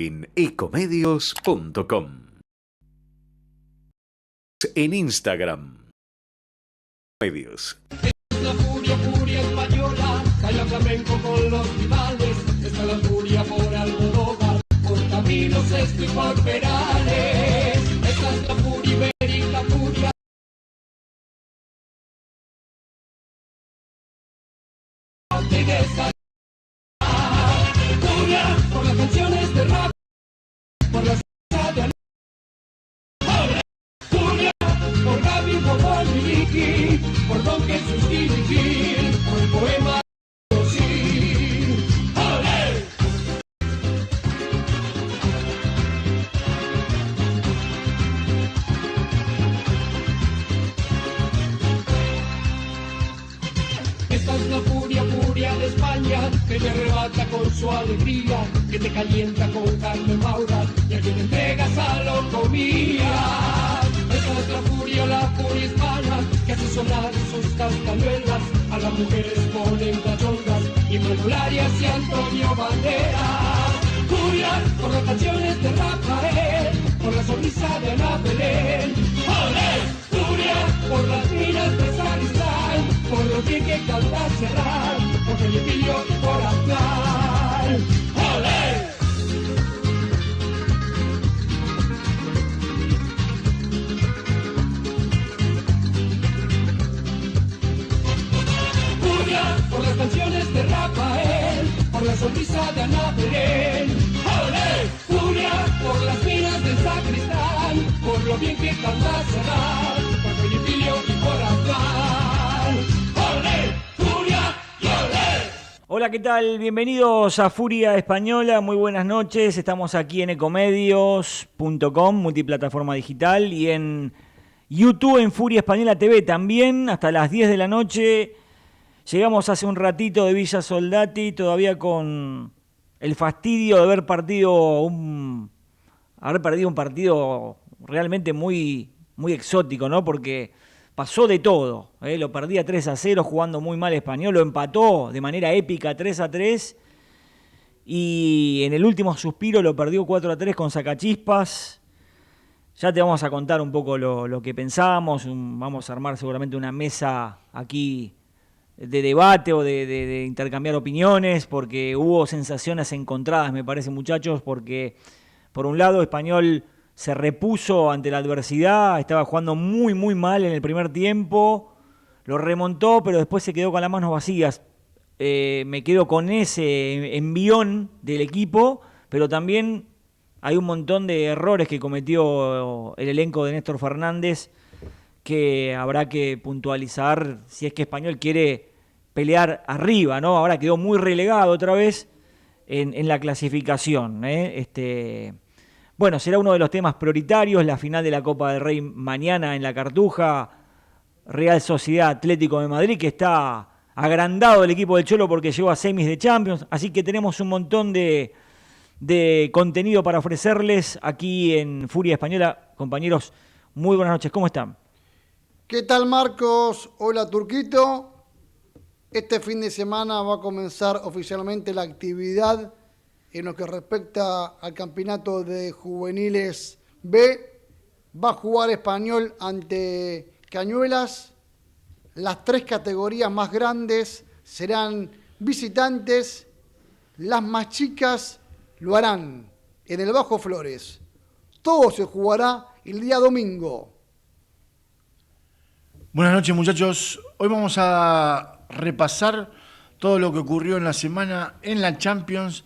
en ecomedios.com. En Instagram. Medios. La furia, furia española, baila flamenco con los rivales. Está la furia por Almodóvar, por Camilo Sesto y por Perales. Esta es la furia ibérica, furia. Furia por las canciones de rap, por las de Furia por Gaby, por Bonnie, por Don Jesús Gil, por el poema sí. ¡Olé! Esta es la furia, furia de España, que te arrebata con su alegría, que te calienta con carne maura y a quien entregas a locomía. Esta es la furia hispana, que hace sonar sus castañuelas, a las mujeres ponen cachondas, y Manolarias y Antonio Banderas. Furia por las canciones de Rafael, por la sonrisa de Ana Belén. ¡Olé! Furia por las minas de Sacristán, por lo bien que canta Serrat, por Felipillo y por Aznar. ¡Olé! Por las canciones de Rafael, por la sonrisa de Ana Belén. ¡Olé! Furia por las minas del Sacristán, por lo bien que canta Serrat, por Felipillo y por Aznar. ¡Olé! Furia y olé. Hola, ¿qué tal? Bienvenidos a Furia Española, muy buenas noches. Estamos aquí en ecomedios.com, multiplataforma digital, y en YouTube en Furia Española TV también, hasta las 10 de la noche. Llegamos hace un ratito de Villa Soldati, todavía con el fastidio de haber perdido un partido realmente muy, muy exótico, ¿no? Porque pasó de todo, lo perdía 3-0 jugando muy mal Español, lo empató de manera épica 3-3 y en el último suspiro lo perdió 4-3 con sacachispas. Ya te vamos a contar un poco lo que pensábamos, vamos a armar seguramente una mesa aquí de debate o de intercambiar opiniones, porque hubo sensaciones encontradas, me parece, muchachos, porque por un lado Español se repuso ante la adversidad, estaba jugando muy, muy mal en el primer tiempo, lo remontó, pero después se quedó con las manos vacías. Me quedo con ese envión del equipo, pero también hay un montón de errores que cometió el elenco de Néstor Fernández que habrá que puntualizar si es que Español quiere pelear arriba, ¿no? Ahora quedó muy relegado otra vez en la clasificación, Bueno, será uno de los temas prioritarios, la final de la Copa del Rey mañana en la Cartuja, Real Sociedad Atlético de Madrid, que está agrandado el equipo del Cholo porque llegó a semis de Champions, así que tenemos un montón de contenido para ofrecerles aquí en Furia Española. Compañeros, muy buenas noches, ¿cómo están? ¿Qué tal, Marcos? Hola, Turquito. Este fin de semana va a comenzar oficialmente la actividad en lo que respecta al campeonato de juveniles B. Va a jugar Español ante Cañuelas. Las tres categorías más grandes serán visitantes. Las más chicas lo harán en el Bajo Flores. Todo se jugará el día domingo. Buenas noches, muchachos. Hoy vamos a repasar todo lo que ocurrió en la semana en la Champions,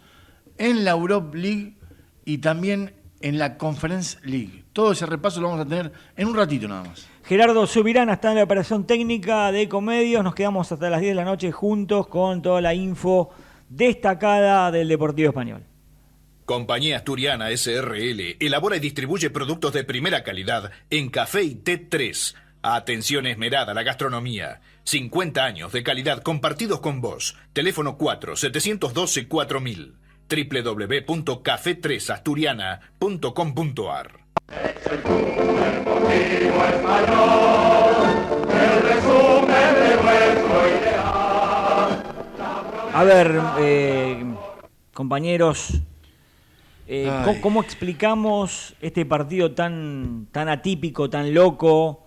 en la Europa League y también en la Conference League. Todo ese repaso lo vamos a tener en un ratito nada más. Gerardo Subirán está en la operación técnica de Ecomedios. Nos quedamos hasta las 10 de la noche juntos con toda la info destacada del Deportivo Español. Compañía Asturiana SRL elabora y distribuye productos de primera calidad en café y té 3. Atención esmerada a la gastronomía. 50 años de calidad compartidos con vos. Teléfono 4-712-4000. www.café3asturiana.com.ar. Es el Club Deportivo Español, el resumen de nuestro ideal. A ver, compañeros, ¿Cómo explicamos este partido tan atípico, tan loco,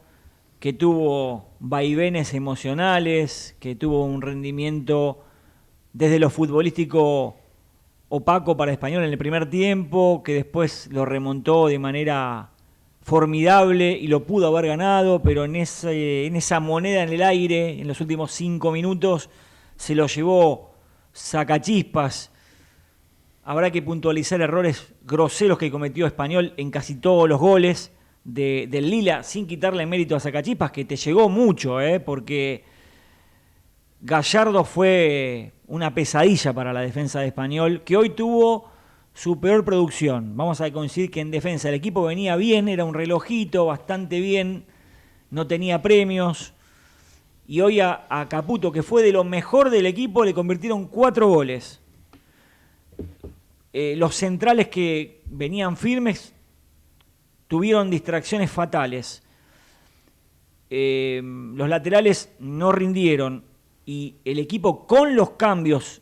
que tuvo vaivenes emocionales, que tuvo un rendimiento desde lo futbolístico opaco para Español en el primer tiempo, que después lo remontó de manera formidable y lo pudo haber ganado, pero en esa moneda en el aire, en los últimos 5 minutos, se lo llevó sacachispas? Habrá que puntualizar errores groseros que cometió Español en casi todos los goles del Lila, sin quitarle mérito a Sacachispas, que te llegó mucho, porque Gallardo fue una pesadilla para la defensa de Español, que hoy tuvo su peor producción. Vamos a coincidir que en defensa el equipo venía bien, era un relojito, bastante bien, no tenía premios, y hoy a Caputo, que fue de lo mejor del equipo, le convirtieron 4 goles. Los centrales que venían firmes tuvieron distracciones fatales. Los laterales no rindieron y el equipo, con los cambios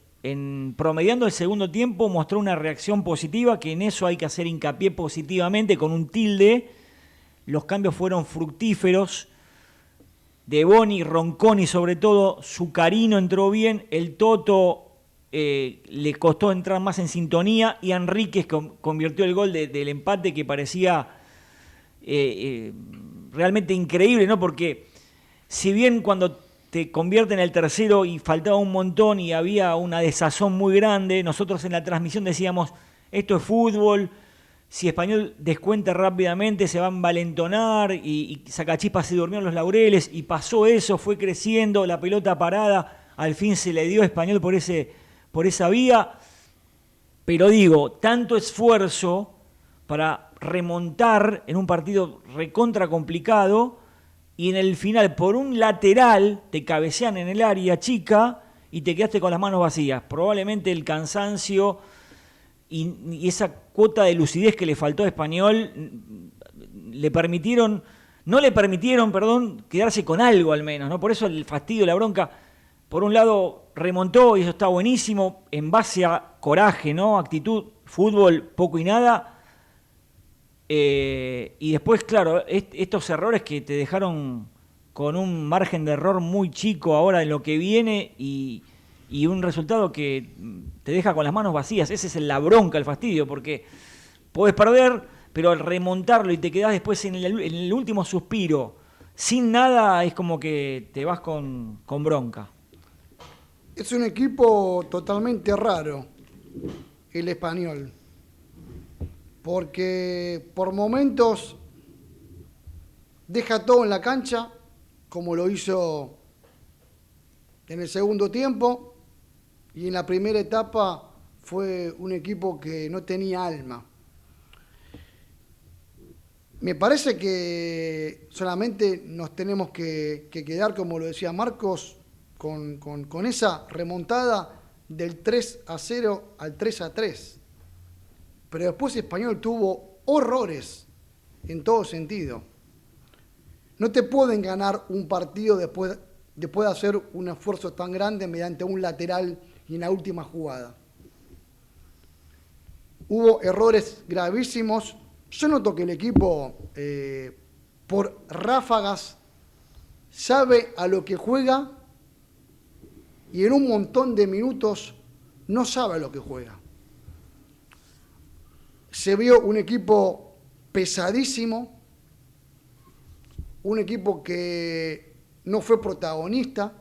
promediando el segundo tiempo, mostró una reacción positiva, que en eso hay que hacer hincapié positivamente con un tilde. Los cambios fueron fructíferos. De Boni, Ronconi sobre todo, Zucarino entró bien, el Toto le costó entrar más en sintonía, y Enríquez convirtió el gol del empate, que parecía realmente increíble, ¿no? Porque si bien cuando te convierten el tercero y faltaba un montón y había una desazón muy grande, nosotros en la transmisión decíamos, esto es fútbol, si Español descuenta rápidamente se va a envalentonar, y Sacachispas se durmió en los laureles, y pasó eso, fue creciendo, la pelota parada, al fin se le dio a Español por esa vía. Pero digo, tanto esfuerzo para remontar en un partido recontra complicado, y en el final por un lateral te cabecean en el área chica y te quedaste con las manos vacías. Probablemente el cansancio y esa cuota de lucidez que le faltó a Español no le permitieron, quedarse con algo al menos, ¿no? Por eso el fastidio, la bronca. Por un lado remontó, y eso está buenísimo, en base a coraje, ¿no? Actitud, fútbol, poco y nada. Y después, claro, estos errores que te dejaron con un margen de error muy chico ahora en lo que viene, y un resultado que te deja con las manos vacías. Esa es la bronca, el fastidio, porque podés perder, pero al remontarlo y te quedás después en el último suspiro sin nada, es como que te vas con bronca. Es un equipo totalmente raro, el Español, porque por momentos deja todo en la cancha, como lo hizo en el segundo tiempo, y en la primera etapa fue un equipo que no tenía alma. Me parece que solamente nos tenemos que quedar, como lo decía Marcos, con esa remontada del 3-0 al 3-3. Pero después Español tuvo horrores en todo sentido. No te pueden ganar un partido después de hacer un esfuerzo tan grande mediante un lateral y en la última jugada. Hubo errores gravísimos. Yo noto que el equipo, por ráfagas, sabe a lo que juega, y en un montón de minutos no sabe a lo que juega. Se vio un equipo pesadísimo, un equipo que no fue protagonista,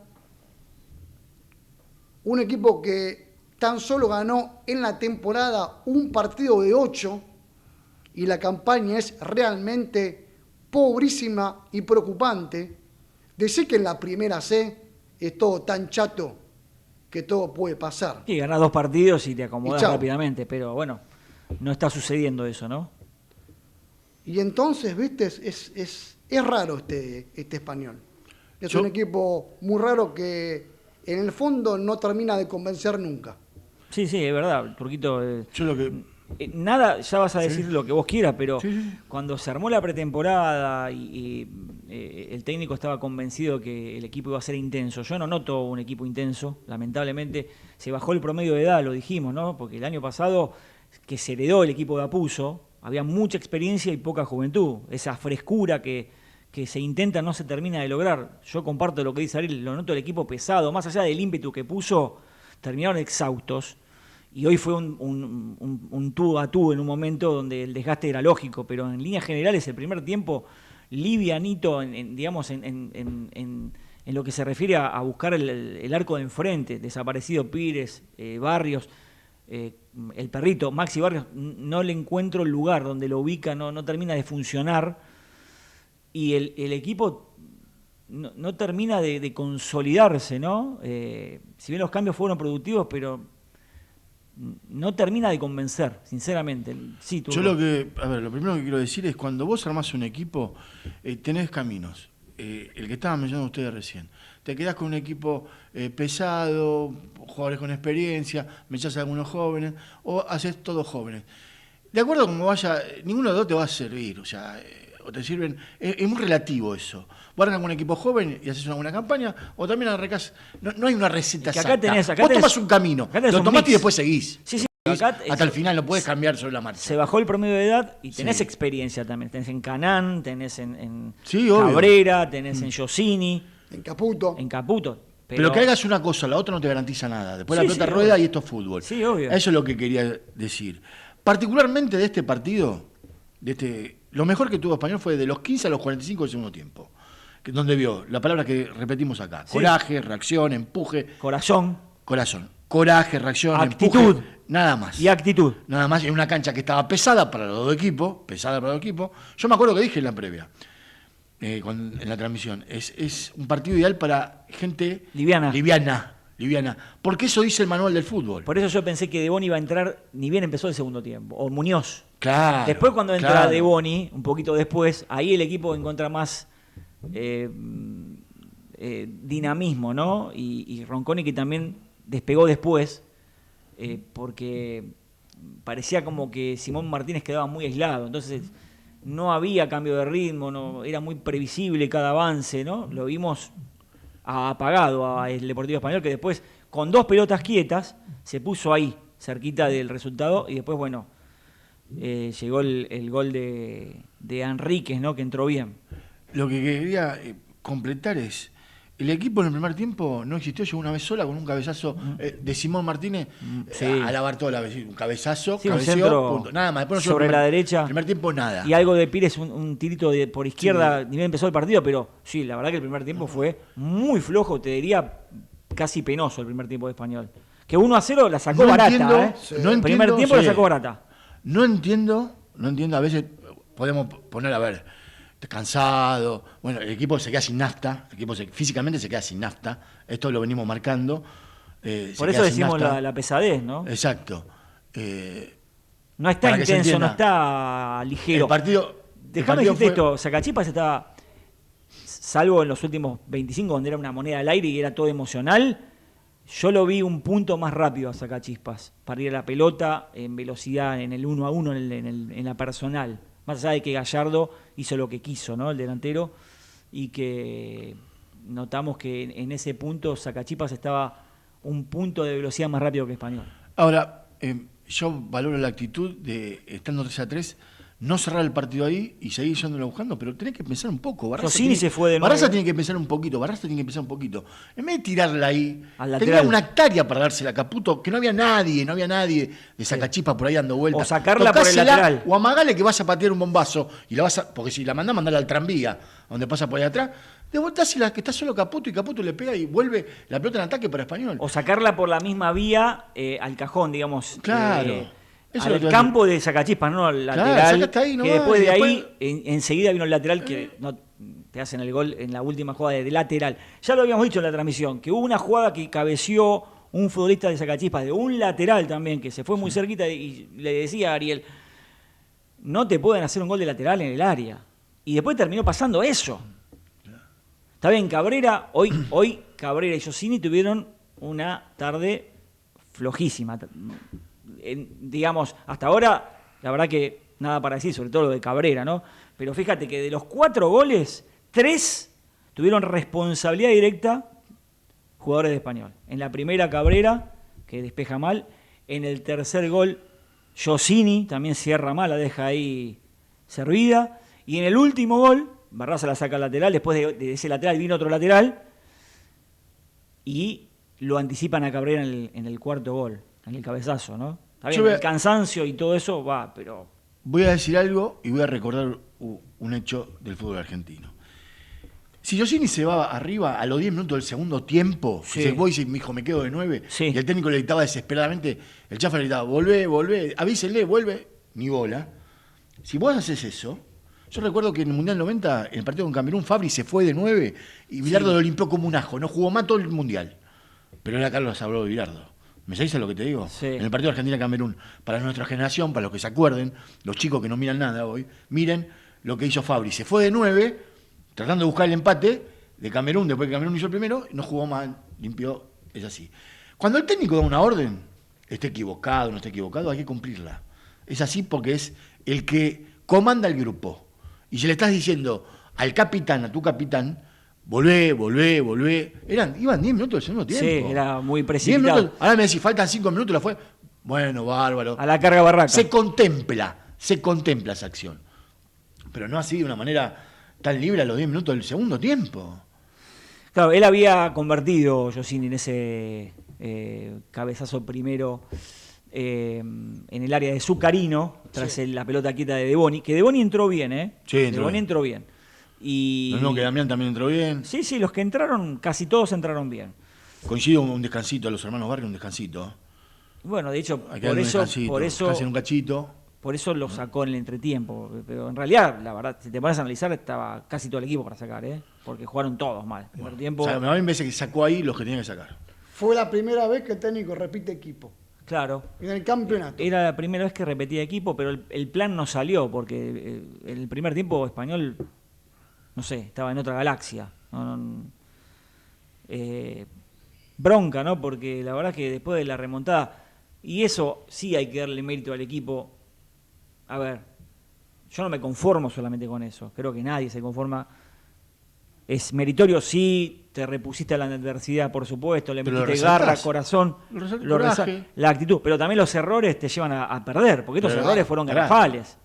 un equipo que tan solo ganó en la temporada un partido de 8, y la campaña es realmente pobrísima y preocupante. Decir que en la primera C es todo tan chato que todo puede pasar. Sí, ganás 2 partidos y te acomodás rápidamente, pero bueno, no está sucediendo eso, ¿no? Y entonces, viste, es raro este Español. Es un equipo muy raro que en el fondo no termina de convencer nunca. Sí, es verdad, Turquito. Yo lo que... nada, ya vas a decir lo que vos quieras, pero cuando se armó la pretemporada y el técnico estaba convencido que el equipo iba a ser intenso. Yo no noto un equipo intenso, lamentablemente. Se bajó el promedio de edad, lo dijimos, ¿no? Porque el año pasado que se heredó el equipo de Apuzzo, había mucha experiencia y poca juventud. Esa frescura que se intenta no se termina de lograr. Yo comparto lo que dice Ariel, lo noto el equipo pesado, más allá del ímpetu que puso, terminaron exhaustos. Y hoy fue un tú a tú en un momento donde el desgaste era lógico, pero en líneas generales el primer tiempo livianito, en lo que se refiere a buscar el arco de enfrente, desaparecido Pires, Barrios, el perrito, Maxi Barrios, no le encuentro el lugar donde lo ubica, no termina de funcionar, y el equipo no termina de consolidarse, ¿no? Si bien los cambios fueron productivos, pero no termina de convencer, sinceramente. Sí, Yo lo primero que quiero decir es, cuando vos armás un equipo, tenés caminos. El que estaban mencionando ustedes recién. Te quedás con un equipo pesado, jugadores con experiencia, me echás a algunos jóvenes, o haces todos jóvenes. De acuerdo a cómo vaya, ninguno de los dos te va a servir, o sea, o te sirven, es muy relativo eso. Vos arrancás con un equipo joven y haces una buena campaña, o también arrancás, no hay una receta Es que acá exacta. Vos tomás un camino, lo tomás y después seguís. Sí, Hasta el final, no puedes cambiar sobre la marcha. Se bajó el promedio de edad y tenés experiencia también. Tenés en Canán, tenés en Sí, Cabrera, tenés en Giosini, En Caputo. en Caputo. Pero que hagas una cosa, la otra no te garantiza nada. Después Sí, la pelota sí, rueda obvio. y esto es fútbol. Sí, obvio. Eso es lo que quería decir. Particularmente de este partido, lo mejor que tuvo Español fue de los 15 a los 45 del segundo tiempo. Donde vio la palabra que repetimos acá. Sí. Coraje, reacción, empuje. Corazón Corazón. Coraje, reacción, Actitud. empuje. Nada más. y actitud. Nada más en una cancha que estaba pesada para los dos equipos. Yo me acuerdo que dije en la previa, en la transmisión, es un partido ideal para gente liviana. Porque eso dice el manual del fútbol. Por eso yo pensé que De Boni iba a entrar, ni bien empezó el segundo tiempo. O Muñoz. Claro. Después cuando entra De Boni, un poquito después, ahí el equipo encuentra más dinamismo, ¿no? Y Ronconi, que también despegó después, porque parecía como que Simón Martínez quedaba muy aislado. Entonces no había cambio de ritmo, era muy previsible cada avance, ¿no? Lo vimos apagado al Deportivo Español, que después, con 2 pelotas quietas, se puso ahí, cerquita del resultado, y después, bueno, llegó el gol de Enríquez, ¿no? Que entró bien. Lo que quería completar es, el equipo en el primer tiempo no existió, llegó una vez sola con un cabezazo de Simón Martínez a la Bartola, un cabezazo, Sí, un cabeceó, centro punto. Nada más. Después sobre la derecha. Primer tiempo nada. Y algo de Pires, un tirito por izquierda, ni bien empezó el partido, pero sí, la verdad que el primer tiempo fue muy flojo, te diría casi penoso el primer tiempo de Español. Que 1-0 la sacó barata, El primer tiempo la sacó barata. No entiendo, a veces podemos poner, a ver, cansado, bueno, el equipo se queda sin nafta, físicamente se queda sin nafta, esto lo venimos marcando. Por eso decimos la pesadez, ¿no? Exacto. No está para que se intenso, no entienda. está ligero. El partido Déjame decirte esto, Sacachispas estaba, salvo en los últimos 25, donde era una moneda al aire y era todo emocional, yo lo vi un punto más rápido a Sacachispas, para ir a la pelota, en velocidad, en el 1-1, en la personal. Más allá de que Gallardo hizo lo que quiso, ¿no? El delantero, y que notamos que en ese punto Sacachispas estaba un punto de velocidad más rápido que Español. Ahora, yo valoro la actitud de, estando 3-3, no cerrar el partido ahí y seguir yéndolo buscando, pero tenés que pensar un poco. Giosini se fue de nuevo. Barraza tiene que pensar un poquito, En vez de tirarla ahí, Al tenía lateral. una hectárea para dársela a Caputo, que no había nadie de Sacachispas por ahí dando vueltas. O sacarla por el Tocásela, lateral. O amagale que vas a patear un bombazo, y la vas a, porque si la mandás, mandala al tranvía, donde pasa por ahí atrás. De vuelta dásela que está solo Caputo, y Caputo le pega y vuelve la pelota en ataque para Español. O sacarla por la misma vía al cajón, digamos. Claro. Eso Al es lo que- campo de Sacachispas, no al Claro, lateral. sacaste ahí que nomás, después y de después- ahí, enseguida vino el lateral que no, te hacen el gol en la última jugada de lateral. Ya lo habíamos dicho en la transmisión, que hubo una jugada que cabeció un futbolista de Sacachispas, de un lateral también, que se fue muy cerquita y le decía a Ariel, no te pueden hacer un gol de lateral en el área. Y después terminó pasando eso. Está bien, Cabrera, hoy Cabrera y Giosini tuvieron una tarde flojísima. Digamos, hasta ahora, la verdad que nada para decir, sobre todo lo de Cabrera, ¿no? Pero fíjate que de los 4 goles, 3 tuvieron responsabilidad directa jugadores de Español. En la primera, Cabrera, que despeja mal. En el tercer gol, Josini también cierra mal, la deja ahí servida. Y en el último gol, Barraza la saca al lateral, después de ese lateral vino otro lateral y lo anticipan a Cabrera en el cuarto gol, en el cabezazo, ¿no? Está bien, el cansancio y todo eso va, pero... Voy a decir algo y voy a recordar un hecho del fútbol argentino. Si Josini se va arriba a los 10 minutos del segundo tiempo, Sí. se voy y me dijo, me quedo de 9, Sí. y el técnico le gritaba desesperadamente, el Chafa le gritaba, volvé, avísenle, vuelve, ni bola. Si vos haces eso, yo recuerdo que en el Mundial 90, en el partido con Camerún, Fabri se fue de 9 y Bilardo lo limpió como un ajo, no jugó más todo el Mundial. Pero era Carlos Sabró de Bilardo. ¿Me sabéis a lo que te digo? Sí. En el partido Argentina-Camerún, para nuestra generación, para los que se acuerden, los chicos que no miran nada hoy, miren lo que hizo Fabri. Se fue de 9, tratando de buscar el empate de Camerún, después que Camerún hizo el primero, no jugó más, limpió, es así. Cuando el técnico da una orden, esté equivocado, no esté equivocado, hay que cumplirla. Es así porque es el que comanda el grupo. Y si le estás diciendo al capitán, a tu capitán, volvé. Iban 10 minutos del segundo tiempo. Sí, era muy 10 precipitado. minutos, ahora me decís, faltan 5 minutos, la fue. Bueno, bárbaro. A la carga Barraca. Se contempla esa acción. Pero no así de una manera tan libre a los 10 minutos del segundo tiempo. Claro, él había convertido, Josini, en ese cabezazo primero en el área de Zucarino, tras la pelota quieta de De Boni, que De Boni entró bien, ¿eh? Sí, De Boni entró bien. Y... No, que Damián también entró bien. Sí, los que entraron, casi todos entraron bien. Coincido un descansito a los hermanos Barrio, un descansito. Bueno, de hecho, Hay que darle un descansito, descansen un cachito. por eso lo sacó en el entretiempo. Pero en realidad, la verdad, si te pones a analizar, estaba casi todo el equipo para sacar, ¿eh? Porque jugaron todos mal. Primer tiempo... O sea, me parece que sacó ahí los que tenía que sacar. Fue la primera vez que el técnico repite equipo Claro. en el campeonato. Era la primera vez que repetía equipo, pero el plan no salió, porque en el primer tiempo Español, no sé, estaba en otra galaxia. Bronca, ¿no? Porque la verdad es que después de la remontada, y eso sí hay que darle mérito al equipo. A ver, yo no me conformo solamente con eso, creo que nadie se conforma. Es meritorio, sí, te repusiste a la adversidad, por supuesto, le Pero lo metiste garra, resaltás. corazón, Coraje. la actitud, pero también los errores te llevan a perder, porque estos Pero, errores fueron pará, garrafales.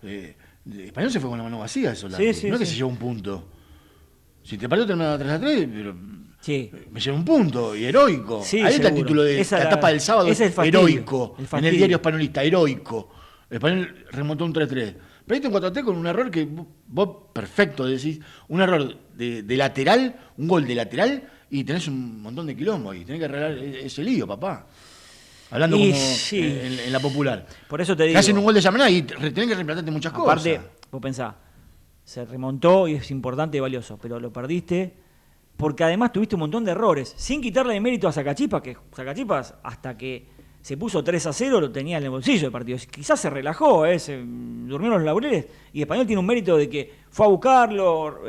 Español se fue con la mano vacía, eso. Sí, sí, no es que sí. se llevó un punto. Si te partió terminado 3-3, pero Sí. me llevó un punto, y heroico. Sí, Ahí está el seguro. título de Esa la era- etapa del sábado, ese es el fastidio, heroico. el En fastidio. el diario españolista, heroico. El Español remontó un 3-3. Perdiste un 4-3 con un error que vos perfecto decís, un error de lateral, un gol de lateral, y tenés un montón de quilombo y tenés que arreglar ese lío, papá. Hablando Y como sí. en la popular. Por eso te Te digo. hacen un gol de esa manera y tenés que reemplazarte muchas Aparte, cosas. vos pensás, se remontó y es importante y valioso, pero lo perdiste porque además tuviste un montón de errores, sin quitarle de mérito a Sacachispas, que Sacachispas hasta que se puso 3-0 lo tenía en el bolsillo el partido. Quizás se relajó, se durmieron los laureles, y Español tiene un mérito de que fue a buscarlo,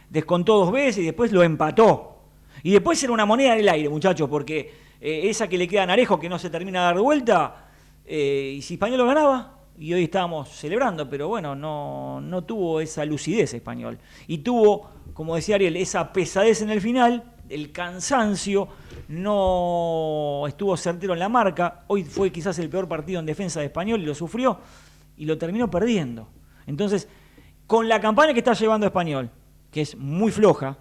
descontó 2 veces y después lo empató. Y después era una moneda en el aire, muchachos, porque esa que le queda a Narejo que no se termina de dar vuelta, y si Español lo ganaba, y hoy estábamos celebrando, pero bueno, no tuvo esa lucidez Español. Y tuvo, como decía Ariel, esa pesadez en el final, el cansancio, no estuvo certero en la marca. Hoy fue quizás el peor partido en defensa de Español y lo sufrió y lo terminó perdiendo. Entonces, con la campaña que está llevando Español, que es muy floja,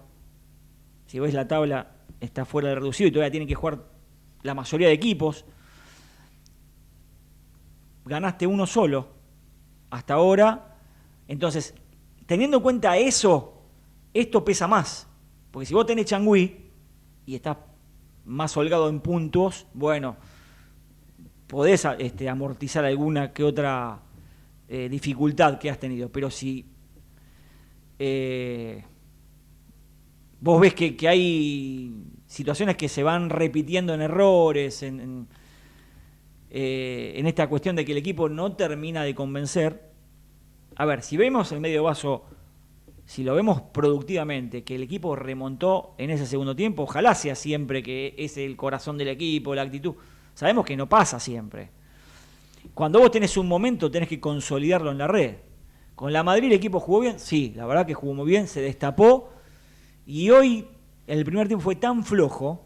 si ves la tabla está fuera de reducido y todavía tienen que jugar la mayoría de equipos, ganaste uno solo hasta ahora. Entonces, teniendo en cuenta eso, esto pesa más. Porque si vos tenés Changüí y estás más holgado en puntos, bueno, podés amortizar alguna que otra dificultad que has tenido. Pero si vos ves que hay situaciones que se van repitiendo en errores, en esta cuestión de que el equipo no termina de convencer. A ver, si vemos el medio vaso, si lo vemos productivamente, que el equipo remontó en ese segundo tiempo, ojalá sea siempre que es el corazón del equipo, la actitud. Sabemos que no pasa siempre. Cuando vos tenés un momento, tenés que consolidarlo en la red. Con la Madrid el equipo jugó bien, sí, la verdad que jugó muy bien, se destapó, y hoy el primer tiempo fue tan flojo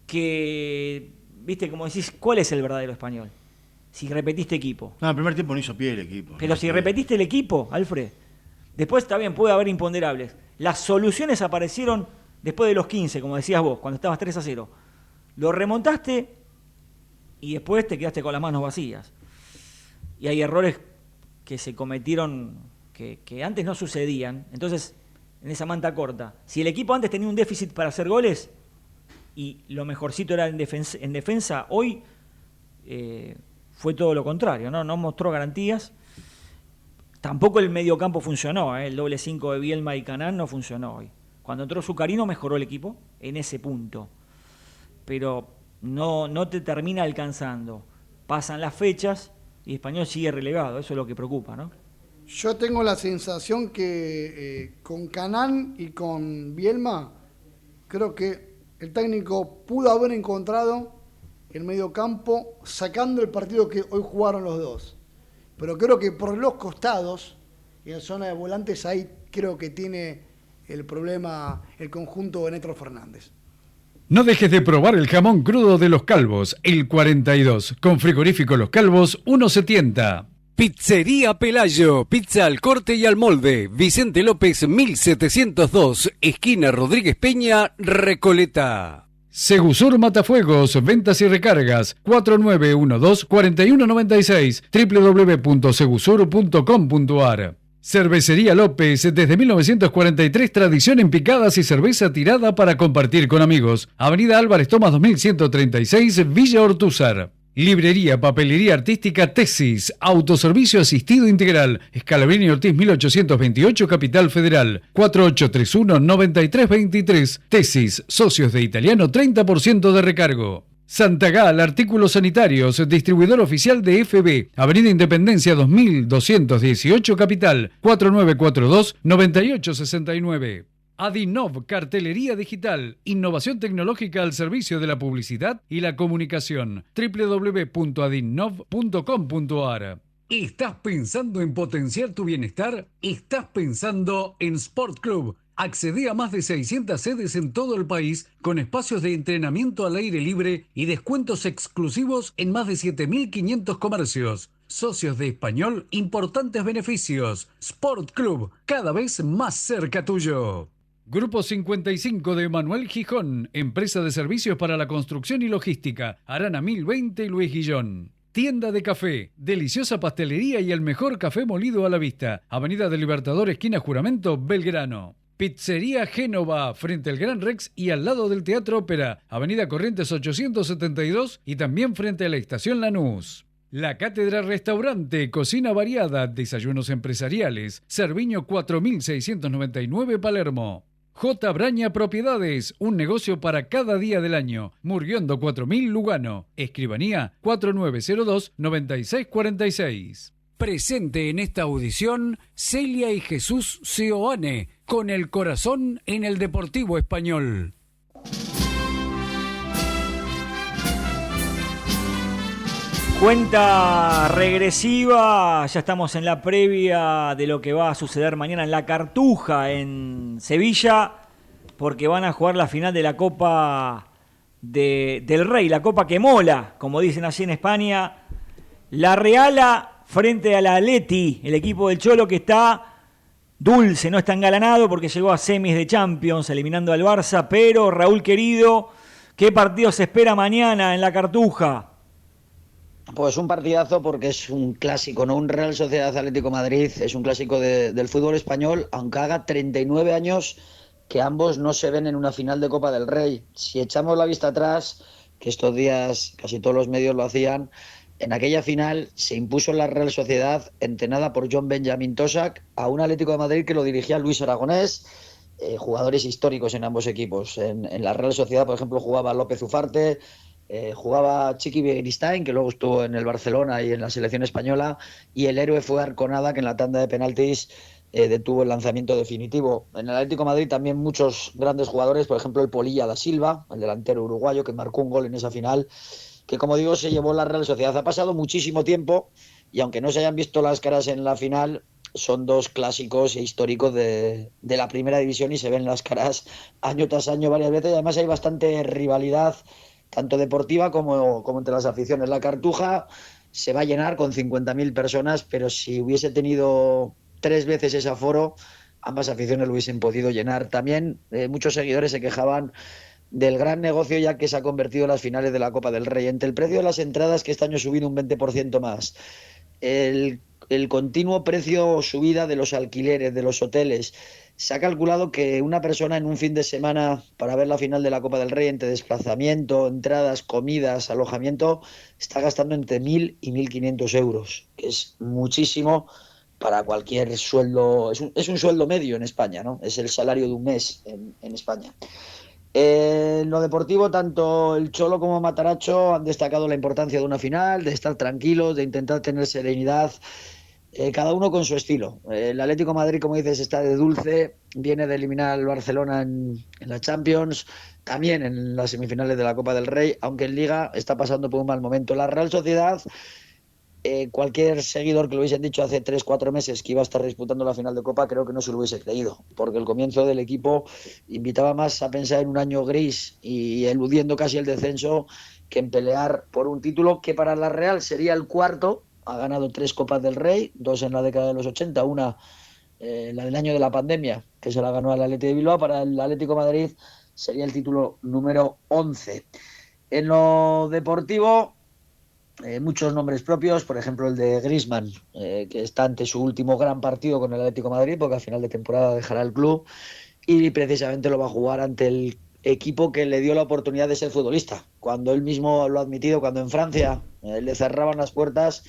que, viste, como decís, ¿cuál es el verdadero Español? si repetiste equipo. No, el primer tiempo no hizo pie el equipo. Pero si repetiste el equipo, Alfred, después está bien, puede haber imponderables. Las soluciones aparecieron después de los 15, como decías vos, cuando estabas 3-0. Lo remontaste y después te quedaste con las manos vacías. Y hay errores que se cometieron que antes no sucedían. Entonces, en esa manta corta, si el equipo antes tenía un déficit para hacer goles y lo mejorcito era en defensa, hoy fue todo lo contrario, ¿no? No mostró garantías. Tampoco el mediocampo funcionó, el doble 5 de Bielma y Canán no funcionó hoy. Cuando entró Zucarino mejoró el equipo en ese punto. Pero no te termina alcanzando. Pasan las fechas y Español sigue relegado, eso es lo que preocupa, ¿no? Yo tengo la sensación que con Canán y con Bielma, creo que el técnico pudo haber encontrado el mediocampo sacando el partido que hoy jugaron los dos. Pero creo que por los costados y en zona de volantes ahí creo que tiene el problema el conjunto de Néstor Fernández. No dejes de probar el jamón crudo de Los Calvos, el 42, con frigorífico Los Calvos 1.70. Pizzería Pelayo, pizza al corte y al molde. Vicente López 1702, esquina Rodríguez Peña, Recoleta. Segusur Matafuegos, ventas y recargas, 4912-4196, www.segusur.com.ar. Cervecería López, desde 1943, tradición en picadas y cerveza tirada para compartir con amigos. Avenida Álvarez Tomás 2136, Villa Ortúzar. Librería, papelería artística Tesis, autoservicio asistido integral, Scalabrini Ortiz 1828, Capital Federal, 4831-9323, Tesis, socios de Italiano, 30% de recargo. Santagal, artículos sanitarios, distribuidor oficial de FB, Avenida Independencia 2218, Capital, 4942-9869. Adinov, cartelería digital, innovación tecnológica al servicio de la publicidad y la comunicación. www.adinov.com.ar. ¿Estás pensando en potenciar tu bienestar? ¿Estás pensando en Sport Club? Accedé a más de 600 sedes en todo el país con espacios de entrenamiento al aire libre y descuentos exclusivos en más de 7.500 comercios. Socios de Español, importantes beneficios. Sport Club, cada vez más cerca tuyo. Grupo 55 de Manuel Gijón, empresa de servicios para la construcción y logística, Arana 1020 y Luis Guillón. Tienda de café, deliciosa pastelería y el mejor café molido a la vista. Avenida del Libertador, esquina Juramento, Belgrano. Pizzería Génova, frente al Gran Rex y al lado del Teatro Ópera. Avenida Corrientes 872 y también frente a la Estación Lanús. La Cátedra Restaurante, cocina variada, desayunos empresariales. Cerviño 4699 Palermo. J. Braña Propiedades, un negocio para cada día del año. Murguiondo 4000 Lugano. Escribanía 4902-9646. Presente en esta audición, Celia y Jesús Seoane, con el corazón en el Deportivo Español. Cuenta regresiva, ya estamos en la previa de lo que va a suceder mañana en La Cartuja, en Sevilla, porque van a jugar la final de la Copa del Rey, la Copa que mola, como dicen así en España. La Reala frente a la Atleti, el equipo del Cholo que está dulce, no está engalanado porque llegó a semis de Champions, eliminando al Barça, pero Raúl querido, ¿qué partido se espera mañana en La Cartuja? Pues un partidazo porque es un clásico, ¿no? Un Real Sociedad Atlético Madrid, es un clásico del fútbol español, aunque haga 39 años que ambos no se ven en una final de Copa del Rey. Si echamos la vista atrás, que estos días casi todos los medios lo hacían, en aquella final se impuso la Real Sociedad, entrenada por John Benjamin Tosak, a un Atlético de Madrid que lo dirigía Luis Aragonés, jugadores históricos en ambos equipos. En la Real Sociedad, por ejemplo, jugaba López Ufarte, jugaba Chiqui Begiristain, que luego estuvo en el Barcelona y en la selección española, y el héroe fue Arconada, que en la tanda de penaltis detuvo el lanzamiento definitivo. En el Atlético de Madrid también muchos grandes jugadores, por ejemplo el Polilla da Silva, el delantero uruguayo que marcó un gol en esa final, que como digo se llevó la Real Sociedad. Ha pasado muchísimo tiempo y aunque no se hayan visto las caras en la final, son dos clásicos e históricos de la primera división y se ven las caras año tras año varias veces. Además hay bastante rivalidad tanto deportiva como entre las aficiones. La Cartuja se va a llenar con 50.000 personas, pero si hubiese tenido 3 veces ese aforo, ambas aficiones lo hubiesen podido llenar. También muchos seguidores se quejaban del gran negocio ya que se ha convertido en las finales de la Copa del Rey. Entre el precio de las entradas, que este año ha subido un 20% más, el continuo precio subida de los alquileres, de los hoteles, se ha calculado que una persona en un fin de semana para ver la final de la Copa del Rey, entre desplazamiento, entradas, comidas, alojamiento, está gastando entre 1.000 y 1.500 euros, que es muchísimo para cualquier sueldo. Es un sueldo medio en España, ¿no? Es el salario de un mes en España. En lo deportivo, tanto el Cholo como Mataracho han destacado la importancia de una final, de estar tranquilos, de intentar tener serenidad, cada uno con su estilo. El Atlético de Madrid, como dices, está de dulce, viene de eliminar al Barcelona en la Champions, también en las semifinales de la Copa del Rey, aunque en Liga está pasando por un mal momento. La Real Sociedad, cualquier seguidor que lo hubiesen dicho hace 3-4 meses que iba a estar disputando la final de Copa, creo que no se lo hubiese creído, porque el comienzo del equipo invitaba más a pensar en un año gris y eludiendo casi el descenso que en pelear por un título que para la Real sería el cuarto. Ha ganado 3 Copas del Rey, 2 en la década de los 80, una la del año de la pandemia, que se la ganó al Athletic de Bilbao. Para el Atlético de Madrid sería el título número 11. En lo deportivo, muchos nombres propios, por ejemplo el de Griezmann, que está ante su último gran partido con el Atlético de Madrid, porque al final de temporada dejará el club y precisamente lo va a jugar ante el equipo que le dio la oportunidad de ser futbolista. Cuando él mismo lo ha admitido, cuando en Francia le cerraban las puertas,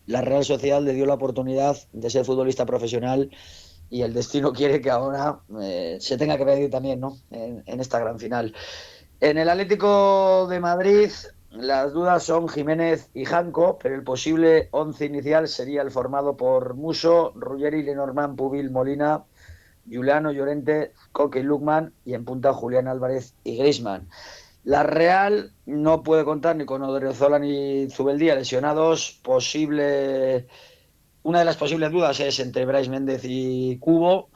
la Real Sociedad le dio la oportunidad de ser futbolista profesional y el destino quiere que ahora se tenga que medir también, ¿no? En esta gran final. En el Atlético de Madrid, las dudas son Jiménez y Janko, pero el posible 11 inicial sería el formado por Musso, Ruggeri, Lenormand, Pubil, Molina, Juliano, Llorente, Coque y Lukman, y en punta Julián Álvarez y Griezmann. La Real no puede contar ni con Odriozola ni Zubeldía lesionados. Una de las posibles dudas es entre Brais Méndez y Cubo,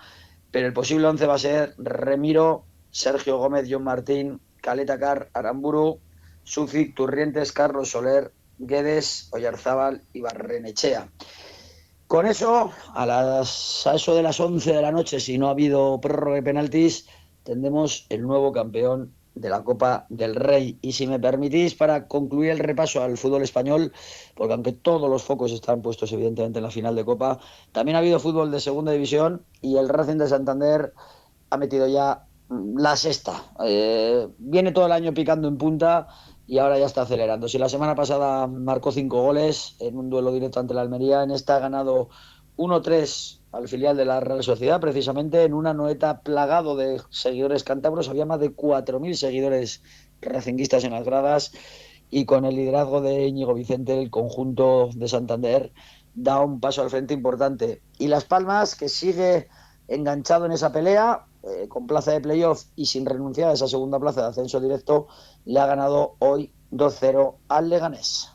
pero el posible 11 va a ser Remiro, Sergio Gómez, John Martín, Caleta Car, Aramburu, Sufic, Turrientes, Carlos Soler, Guedes, Oyarzábal y Barrenechea. Con eso, a eso de las 11 de la noche, si no ha habido prórroga de penaltis, tendremos el nuevo campeón de la Copa del Rey. Y si me permitís, para concluir el repaso al fútbol español, porque aunque todos los focos están puestos evidentemente en la final de Copa, también ha habido fútbol de segunda división y el Racing de Santander ha metido ya la sexta. Viene todo el año picando en punta y ahora ya está acelerando. Si la semana pasada marcó 5 goles en un duelo directo ante la Almería, en esta ha ganado 1-3 al filial de la Real Sociedad, precisamente en una Anoeta plagado de seguidores cántabros. Había más de 4.000 seguidores racinguistas en las gradas y con el liderazgo de Íñigo Vicente, el conjunto de Santander da un paso al frente importante. Y Las Palmas, que sigue enganchado en esa pelea, con plaza de playoff y sin renunciar a esa segunda plaza de ascenso directo, le ha ganado hoy 2-0 al Leganés.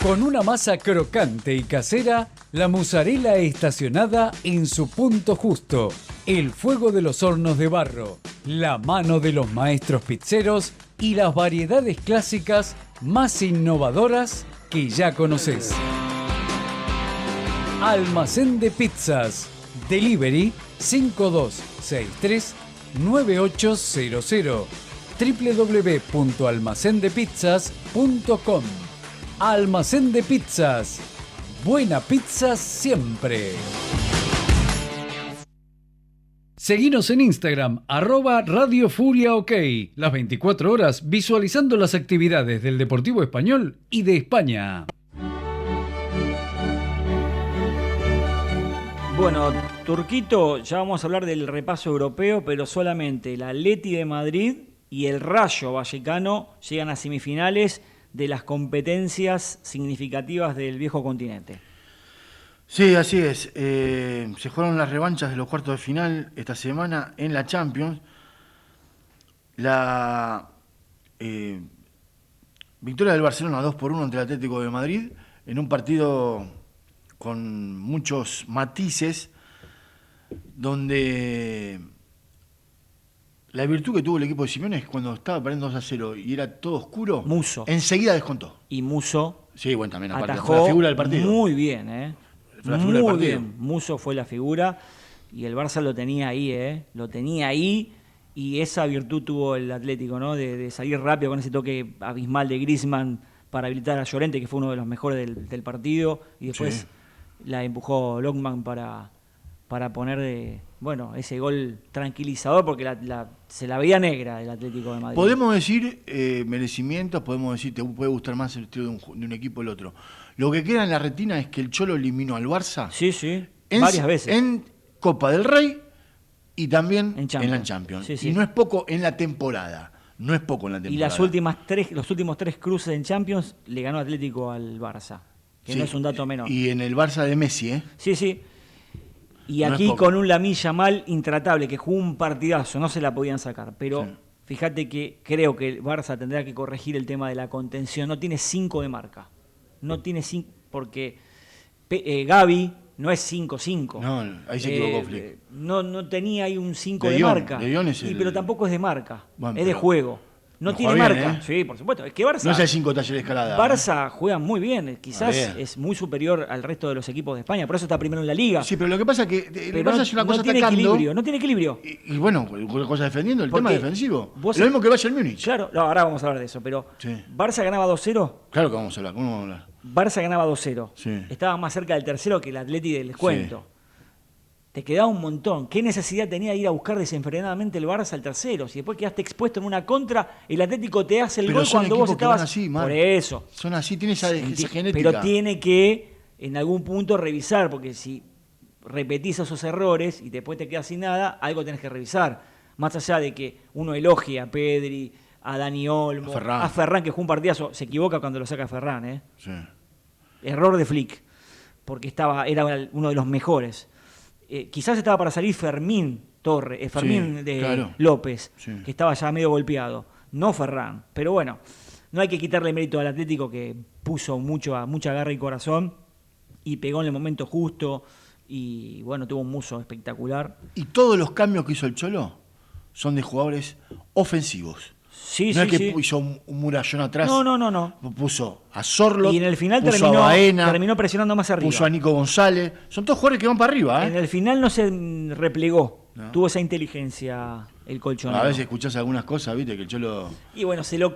Con una masa crocante y casera, la mozzarella estacionada en su punto justo, el fuego de los hornos de barro, la mano de los maestros pizzeros y las variedades clásicas más innovadoras que ya conoces. Almacén de Pizzas. Delivery 5263-9800. www.almacendepizzas.com. Almacén de Pizzas. Buena pizza siempre. Seguinos en Instagram, @Radio Furia OK. Las 24 horas visualizando las actividades del Deportivo Español y de España. Bueno, Turquito, ya vamos a hablar del repaso europeo, pero solamente el Atleti de Madrid y el Rayo Vallecano llegan a semifinales de las competencias significativas del viejo continente. Sí, así es. Se jugaron las revanchas de los cuartos de final esta semana en la Champions. La victoria del Barcelona 2-1 ante el Atlético de Madrid en un partido con muchos matices, donde La virtud que tuvo el equipo de Simeone es que cuando estaba perdiendo 2-0 y era todo oscuro, Musso. enseguida descontó. Y Musso Sí, bueno, también aparte atajó fue la figura del partido. muy bien, ¿eh? Fue la figura del Muy partido. bien. Musso fue la figura y el Barça lo tenía ahí, ¿eh? Lo tenía ahí y esa virtud tuvo el Atlético, ¿no? De salir rápido con ese toque abismal de Griezmann para habilitar a Llorente, que fue uno de los mejores del partido, y después Sí. la empujó Lockman para poner ese gol tranquilizador, porque se la veía negra el Atlético de Madrid. Podemos decir merecimientos, podemos decir te puede gustar más el estilo de un equipo o el otro. Lo que queda en la retina es que el Cholo eliminó al Barça Sí, varias veces. en Copa del Rey y también En Champions. en la Champions. Sí, sí. Y no es poco en la temporada. No es poco en la temporada. Y los últimos 3 cruces en Champions le ganó Atlético al Barça, que Sí, no es un dato menor. Y en el Barça de Messi, ¿eh? Sí. Y No es aquí poco. con un Lamine Yamal intratable, que jugó un partidazo, no se la podían sacar. Pero Sí. fíjate que creo que el Barça tendrá que corregir el tema de la contención. No tiene 5 de marca. No tiene 5, porque Gavi no es 5-5. No, ahí se equivocó Flick. No tenía ahí un 5 De de Jong, marca. De Jong es Pero tampoco es de marca, Bueno, es de pero juego. No no tiene juega bien, marca. ¿eh? Sí, por supuesto. Es que Barça, No es el 5 taller de escalada. Barça juega muy bien. Quizás Bien. es muy superior al resto de los equipos de España. Por eso está primero en la Liga. Sí, pero lo que pasa es que el Pero Barça hace una cosa no tiene atacando. equilibrio. No tiene equilibrio. Y bueno, cualquier cosa defendiendo, el Porque tema defensivo. vos- Lo mismo que Bayern Múnich. Claro, no, ahora vamos a hablar de eso. Pero Sí. Barça ganaba 2-0. Claro que vamos a hablar. ¿Cómo vamos a hablar? Barça ganaba 2-0. Sí. Estaba más cerca del tercero que el Atleti del descuento. Te quedaba un montón. ¿Qué necesidad tenía de ir a buscar desenfrenadamente el Barça al tercero? Si después quedaste expuesto en una contra, el Atlético te hace el Pero gol son cuando vos equipos que van estabas... así, Mar. Por eso. Son así, tiene esa genética. Pero tiene que, en algún punto, revisar, porque si repetís esos errores y después te quedas sin nada, algo tenés que revisar. Más allá de que uno elogie a Pedri, a Dani Olmo, A a Ferran. Ferran, que jugó un partidazo, se equivoca cuando lo saca Ferran, ¿eh? Sí. Error de Flick, porque era uno de los mejores. Quizás estaba para salir Fermín Fermín Sí, de claro. López, Sí. que estaba ya medio golpeado, no Ferran. Pero bueno, no hay que quitarle mérito al Atlético, que puso mucha garra y corazón y pegó en el momento justo y bueno, tuvo un Musso espectacular. Y todos los cambios que hizo el Cholo son de jugadores ofensivos. Sí, No es que sí. hizo un murallón atrás. No. Puso a Sorlot, Y en el final puso a Baena, terminó presionando más arriba. puso a Nico González. Son todos jugadores que van para arriba, En ¿eh? el final no se replegó. No. Tuvo esa inteligencia el colchonero. A veces escuchás algunas cosas, viste, que el Cholo... Y bueno, se lo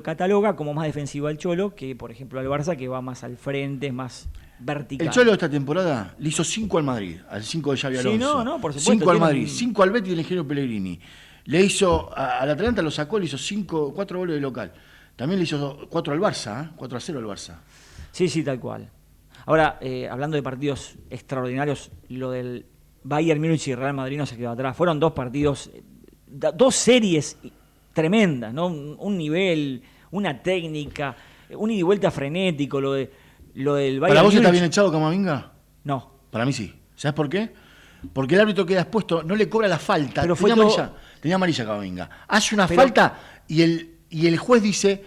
cataloga como más defensivo al Cholo que, por ejemplo, al Barça, que va más al frente, es más vertical. El Cholo esta temporada le hizo 5 al Madrid, al 5 de Xavi Sí, Alonso. no, por supuesto, 5 al tiene Madrid, un- 5 al Betis y el ingeniero Pellegrini. Le hizo, al Atalanta lo sacó, le hizo 4 goles de local. También le hizo 4 al Barça, 4-0 al Barça. Sí, tal cual. Ahora, hablando de partidos extraordinarios, lo del Bayern Múnich y Real Madrid no se quedó atrás. Fueron 2 partidos, 2 series tremendas, ¿no? Un nivel, una técnica, un ida y vuelta frenético, lo del Bayern ¿Para vos está Múnich. bien echado Camavinga? No. Para mí sí. ¿Sabes por qué? Porque el árbitro queda expuesto, no le cobra la falta. Pero fue Tenía amarilla Camavinga. Hace una Pero- falta y el juez dice,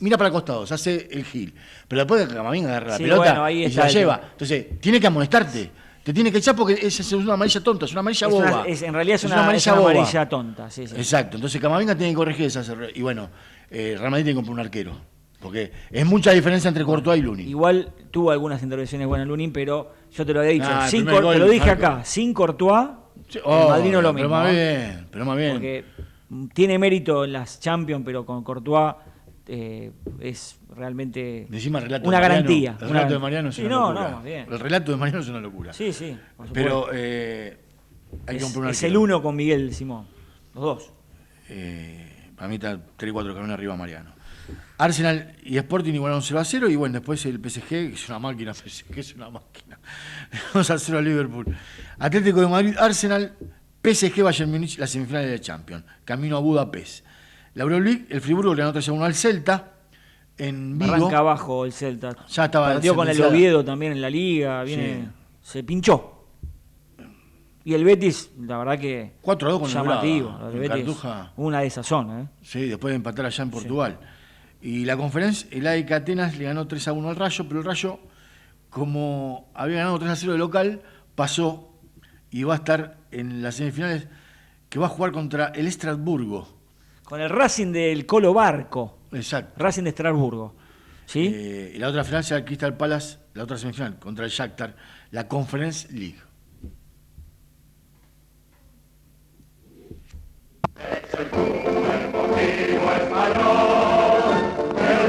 mira para el costado, se hace el gil. Pero después de que Camavinga agarra la Sí, pelota bueno, ahí y se está la el lleva. tema. Entonces, tiene que amonestarte. Te tiene que echar porque es una amarilla tonta, es una amarilla boba. En realidad es una amarilla amarilla, boba. tonta. Sí. Exacto. Entonces Camavinga tiene que corregir esas errores. Y bueno, Real Madrid tiene que comprar un arquero. Porque es mucha diferencia entre Courtois y Lunin. Igual tuvo algunas intervenciones buenas Lunin, pero yo te lo había dicho. Ah, el sin primer gol, te lo dije Falco. acá, sin Courtois, Sí, el Madrid no lo pero mismo. más bien, pero más bien. Porque tiene mérito en las Champions, pero con Courtois es realmente Encima el relato una de Mariano, garantía. El relato de Mariano es Sí, una no, locura. más bien. El relato de Mariano es una locura. Sí, por supuesto. Pero hay que comprar un es arquero. el uno con Miguel Simón, los dos. Para mí está 3-4 carones arriba Mariano. Arsenal y Sporting igualaron 0-0 y bueno, después el PSG, que es una máquina, PSG es una máquina. 2-0 al Liverpool. Atlético de Madrid, Arsenal, PSG, Bayern Múnich, las semifinales de Champions. Camino a Budapest. La Euroleague, el Friburgo le ganó 3-1 al Celta. En Vigo. Arranca abajo el Celta. Ya estaba Perdió con el sentenciada. Oviedo también en la liga. Se pinchó. Y el Betis, la verdad que 4-2 con el llamativo. Braga, El en Betis, Cartuja. una de esas zonas. Sí, después de empatar allá en Portugal. Y la conferencia, el AEK Atenas le ganó 3-1 al Rayo, pero el Rayo, como había ganado 3-0 de local, pasó y va a estar en las semifinales que va a jugar contra el Estrasburgo. Con el Racing del Colo Barco. Exacto. Racing de Estrasburgo. ¿Sí? Y la otra final será el Crystal Palace, la otra semifinal, contra el Shakhtar, la Conference League. El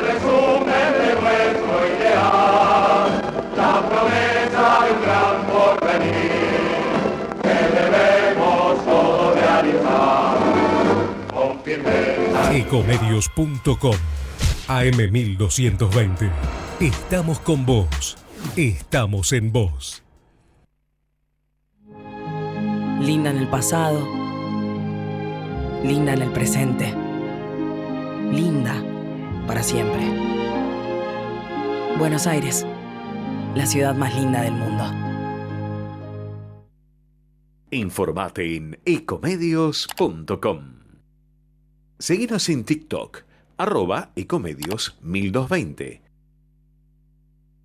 resumen de nuestro ideal, la promesa de un gran porvenir, que debemos todos realizar con firmeza. Ecomedios.com AM 1220. Estamos con vos. Estamos en vos. Linda en el pasado, linda en el presente, linda para siempre. Buenos Aires, la ciudad más linda del mundo. Informate en ecomedios.com. Seguinos en TikTok, @ecomedios1220.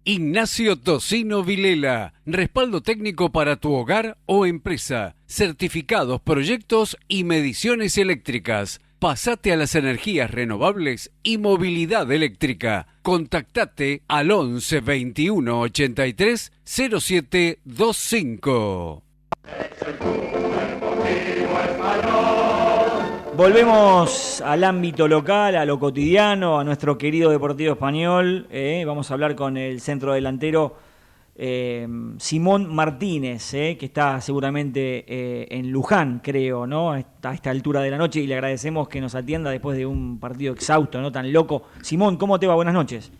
Ignacio Tocino Vilela, respaldo técnico para tu hogar o empresa, certificados, proyectos y mediciones eléctricas. Pasate a las energías renovables y movilidad eléctrica. Contactate al 11 21 83 07 25. Volvemos al ámbito local, a lo cotidiano, a nuestro querido Deportivo Español. Vamos a hablar con el centro delantero Simón Martínez, que está seguramente en Luján, creo, ¿no? A esta altura de la noche, y le agradecemos que nos atienda después de un partido exhausto, ¿no? Tan loco. Simón, ¿cómo te va? Buenas noches.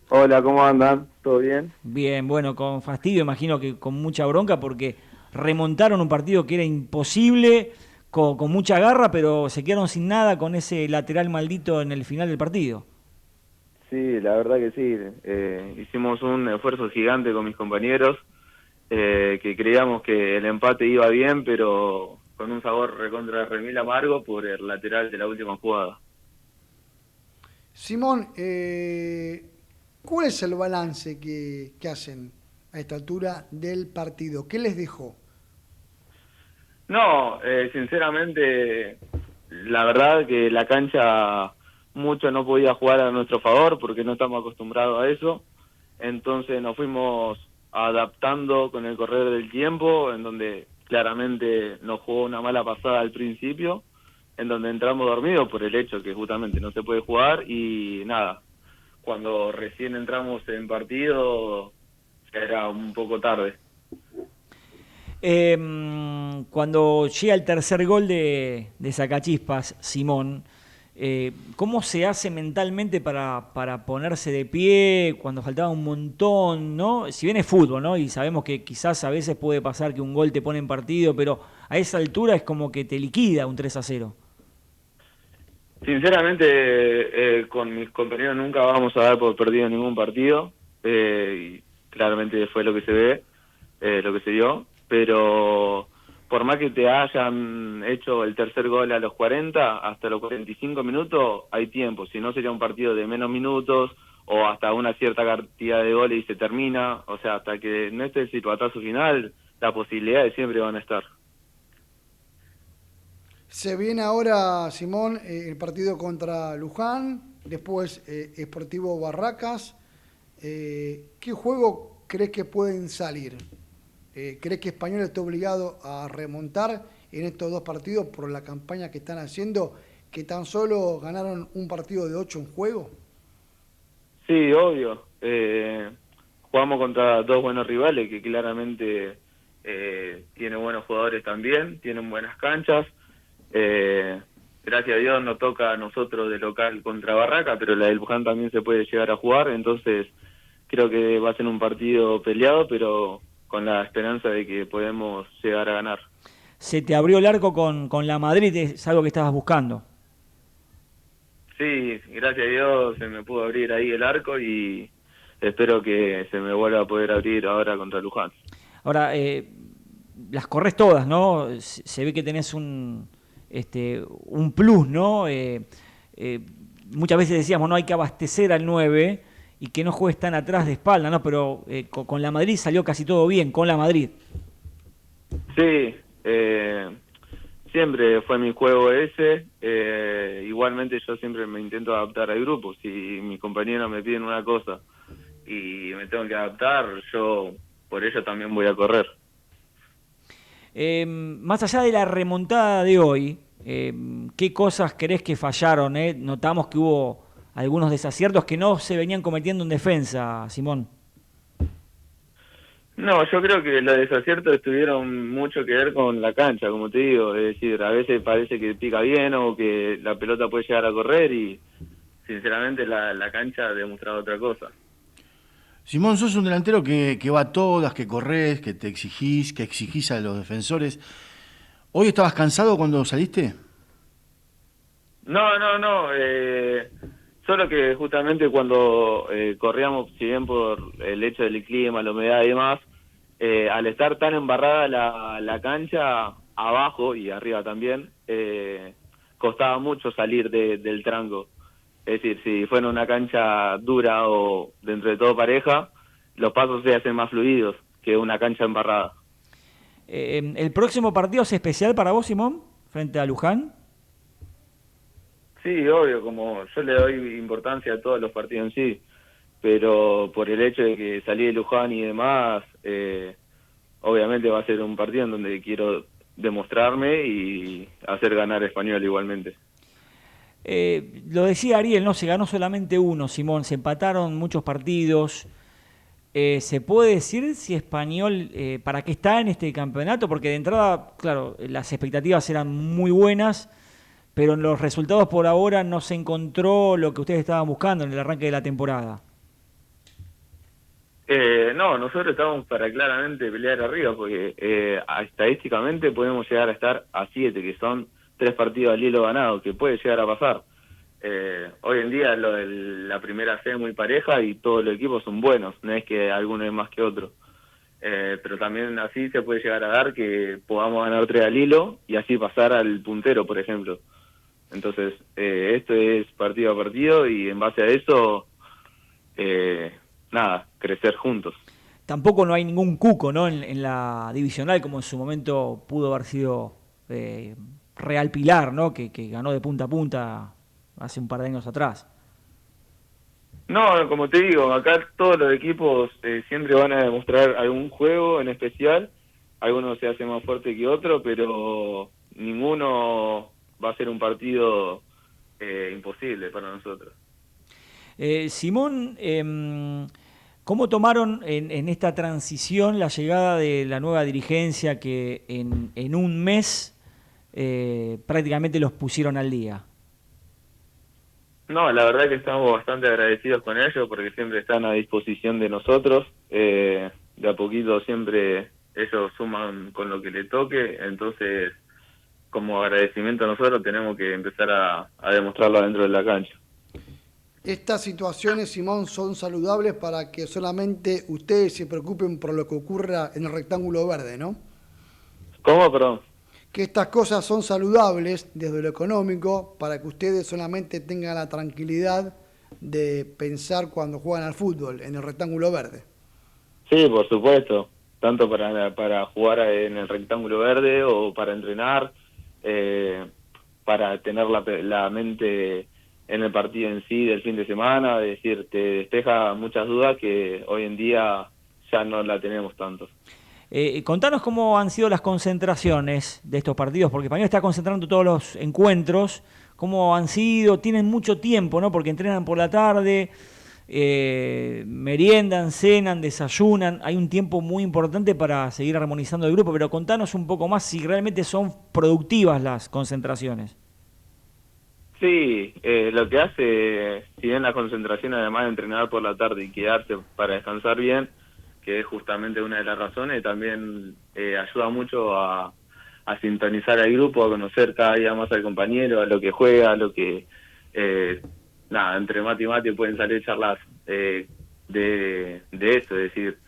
Hola, ¿cómo andan? ¿Todo bien? Bien, bueno, con fastidio, imagino que con mucha bronca, porque remontaron un partido que era imposible, con mucha garra, pero se quedaron sin nada con ese lateral maldito en el final del partido. Sí, la verdad que sí. Hicimos un esfuerzo gigante con mis compañeros, que creíamos que el empate iba bien, pero con un sabor recontra remil amargo por el lateral de la última jugada. Simón, ¿cuál es el balance que hacen a esta altura del partido? ¿Qué les dejó? No, sinceramente, la verdad que la cancha mucho no podía jugar a nuestro favor porque no estamos acostumbrados a eso. Entonces nos fuimos adaptando con el correr del tiempo, en donde claramente nos jugó una mala pasada al principio, en donde entramos dormidos por el hecho que justamente no se puede jugar, y nada, cuando recién entramos en partido era un poco tarde. Cuando llega el tercer gol de Sacachispas, Simón, ¿cómo se hace mentalmente para ponerse de pie cuando faltaba un montón, ¿no? Si bien es fútbol, ¿no? Y sabemos que quizás a veces puede pasar que un gol te pone en partido, pero a esa altura es como que te liquida un 3-0. Sinceramente, con mis compañeros nunca vamos a dar por perdido ningún partido, y claramente fue lo que se ve, lo que se dio. Pero por más que te hayan hecho el tercer gol a los 40, hasta los 45 minutos hay tiempo. Si no, sería un partido de menos minutos o hasta una cierta cantidad de goles y se termina. O sea, hasta que no esté el silbatazo final, las posibilidades siempre van a estar. Se viene ahora, Simón, el partido contra Luján, después Sportivo Barracas. ¿Qué juego crees que pueden salir? ¿Crees que Español está obligado a remontar en estos dos partidos por la campaña que están haciendo, que tan solo ganaron un partido de 8 en juego? Sí, obvio. Jugamos contra dos buenos rivales que claramente tienen buenos jugadores también, tienen buenas canchas. Gracias a Dios nos toca a nosotros de local contra Barraca, pero la del Luján también se puede llegar a jugar, entonces creo que va a ser un partido peleado, pero con la esperanza de que podemos llegar a ganar. Se te abrió el arco con la Madrid, es algo que estabas buscando. Sí, gracias a Dios se me pudo abrir ahí el arco y espero que se me vuelva a poder abrir ahora contra Luján. Ahora, las corres todas, ¿no? Se ve que tenés un plus, ¿no? Muchas veces decíamos, no hay que abastecer al 9 y que no juegues tan atrás de espalda, ¿no? Pero con la Madrid salió casi todo bien, con la Madrid. Sí, siempre fue mi juego ese. Igualmente yo siempre me intento adaptar al grupo. Si mis compañeros me piden una cosa y me tengo que adaptar, yo por ello también voy a correr. Más allá de la remontada de hoy, ¿qué cosas crees que fallaron? Notamos que hubo algunos desaciertos que no se venían cometiendo en defensa, Simón. No, yo creo que los desaciertos tuvieron mucho que ver con la cancha, como te digo. Es decir, a veces parece que pica bien o que la pelota puede llegar a correr y sinceramente la cancha ha demostrado otra cosa. Simón, sos un delantero que va a todas, que corres, que te exigís, que exigís a los defensores. ¿Hoy estabas cansado cuando saliste? No. Solo que justamente cuando corríamos, si bien por el hecho del clima, la humedad y demás, al estar tan embarrada la cancha, abajo y arriba también, costaba mucho salir del tranco. Es decir, si fuera una cancha dura o dentro de todo pareja, los pasos se hacen más fluidos que una cancha embarrada. ¿El próximo partido es especial para vos, Simón, frente a Luján? Sí, obvio, como yo le doy importancia a todos los partidos en sí, pero por el hecho de que salí de Luján y demás, obviamente va a ser un partido en donde quiero demostrarme y hacer ganar a Español igualmente. Lo decía Ariel, no se ganó solamente uno, Simón, se empataron muchos partidos. ¿Se puede decir si Español, para qué está en este campeonato? Porque de entrada, claro, las expectativas eran muy buenas, pero en los resultados por ahora no se encontró lo que ustedes estaban buscando en el arranque de la temporada. No, nosotros estamos para claramente pelear arriba, porque estadísticamente podemos llegar a estar a 7, que son 3 partidos al hilo ganados, que puede llegar a pasar. Hoy en día lo de la primera C es muy pareja y todos los equipos son buenos, no es que alguno es más que otro. Pero también así se puede llegar a dar que podamos ganar 3 al hilo y así pasar al puntero, por ejemplo. Entonces, esto es partido a partido y en base a eso, crecer juntos. Tampoco no hay ningún cuco, ¿no? en la divisional, como en su momento pudo haber sido Real Pilar, ¿no? Que ganó de punta a punta hace un par de años atrás. No, como te digo, acá todos los equipos siempre van a demostrar algún juego en especial. Algunos se hacen más fuerte que otro, pero ninguno va a ser un partido imposible para nosotros. Simón, ¿cómo tomaron en esta transición la llegada de la nueva dirigencia que en un mes prácticamente los pusieron al día? No, la verdad que estamos bastante agradecidos con ellos porque siempre están a disposición de nosotros. De a poquito siempre ellos suman con lo que le toque, entonces como agradecimiento a nosotros tenemos que empezar a demostrarlo dentro de la cancha. Estas situaciones, Simón, son saludables para que solamente ustedes se preocupen por lo que ocurra en el rectángulo verde, ¿no? ¿Cómo, perdón? Que estas cosas son saludables desde lo económico para que ustedes solamente tengan la tranquilidad de pensar cuando juegan al fútbol en el rectángulo verde. Sí, por supuesto, tanto para jugar en el rectángulo verde o para entrenar, para tener la mente en el partido en sí del fin de semana, es decir, te despeja muchas dudas que hoy en día ya no la tenemos tanto. Contanos cómo han sido las concentraciones de estos partidos, porque Español está concentrando todos los encuentros, cómo han sido, tienen mucho tiempo, ¿no? Porque entrenan por la tarde, meriendan, cenan, desayunan, hay un tiempo muy importante para seguir armonizando el grupo, pero contanos un poco más si realmente son productivas las concentraciones. Sí, lo que hace, si bien la concentración además de entrenar por la tarde y quedarse para descansar bien, que es justamente una de las razones, también ayuda mucho a sintonizar al grupo, a conocer cada día más al compañero, a lo que juega, a lo que... entre mate y mate pueden salir charlas de eso, es decir,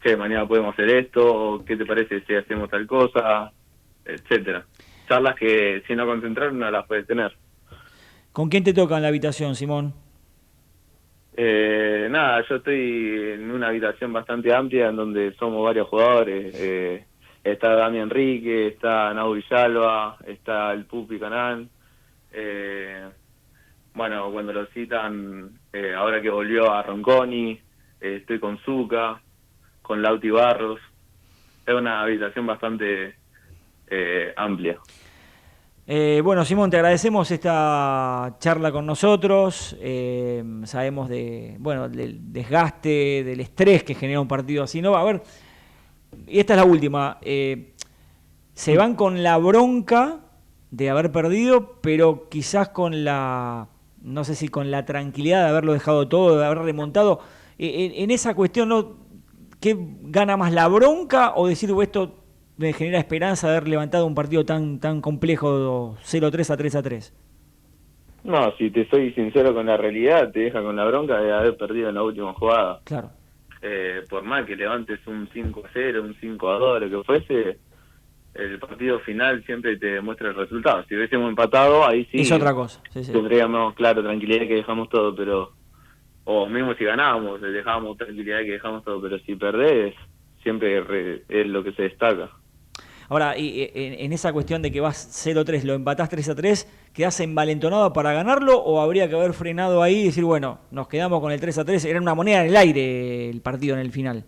che, mañana podemos hacer esto, o qué te parece si hacemos tal cosa, etcétera. Charlas que si no concentrar no las puedes tener. ¿Con quién te toca en la habitación, Simón? Yo estoy en una habitación bastante amplia en donde somos varios jugadores. está Dami Enrique, está Nau Villalba, está el Pupi Canán. Bueno, cuando lo citan, ahora que volvió a Ronconi, estoy con Zucca, con Lauti Barros. Es una habitación bastante amplia. Bueno, Simón, te agradecemos esta charla con nosotros. Sabemos del desgaste, del estrés que genera un partido así. No, a ver, y esta es la última. Se van con la bronca de haber perdido, pero quizás con no sé si con la tranquilidad de haberlo dejado todo, de haber remontado. En esa cuestión, ¿no? ¿Qué gana más, la bronca o decir, esto me genera esperanza de haber levantado un partido tan complejo, 0-3 a 3-3? No, si te soy sincero con la realidad, te deja con la bronca de haber perdido en la última jugada. Claro. Por más que levantes un 5-0, un 5-2, lo que fuese, el partido final siempre te demuestra el resultado. Si hubiésemos empatado, ahí sí es otra cosa. Sí. Tendríamos, claro, tranquilidad que dejamos todo, pero... O mismo si ganábamos, dejábamos tranquilidad que dejamos todo, pero si perdés, siempre es lo que se destaca. Ahora, y en esa cuestión de que vas 0-3, lo empatás 3-3, ¿quedás envalentonado para ganarlo o habría que haber frenado ahí y decir, bueno, nos quedamos con el 3-3? Era una moneda en el aire el partido en el final.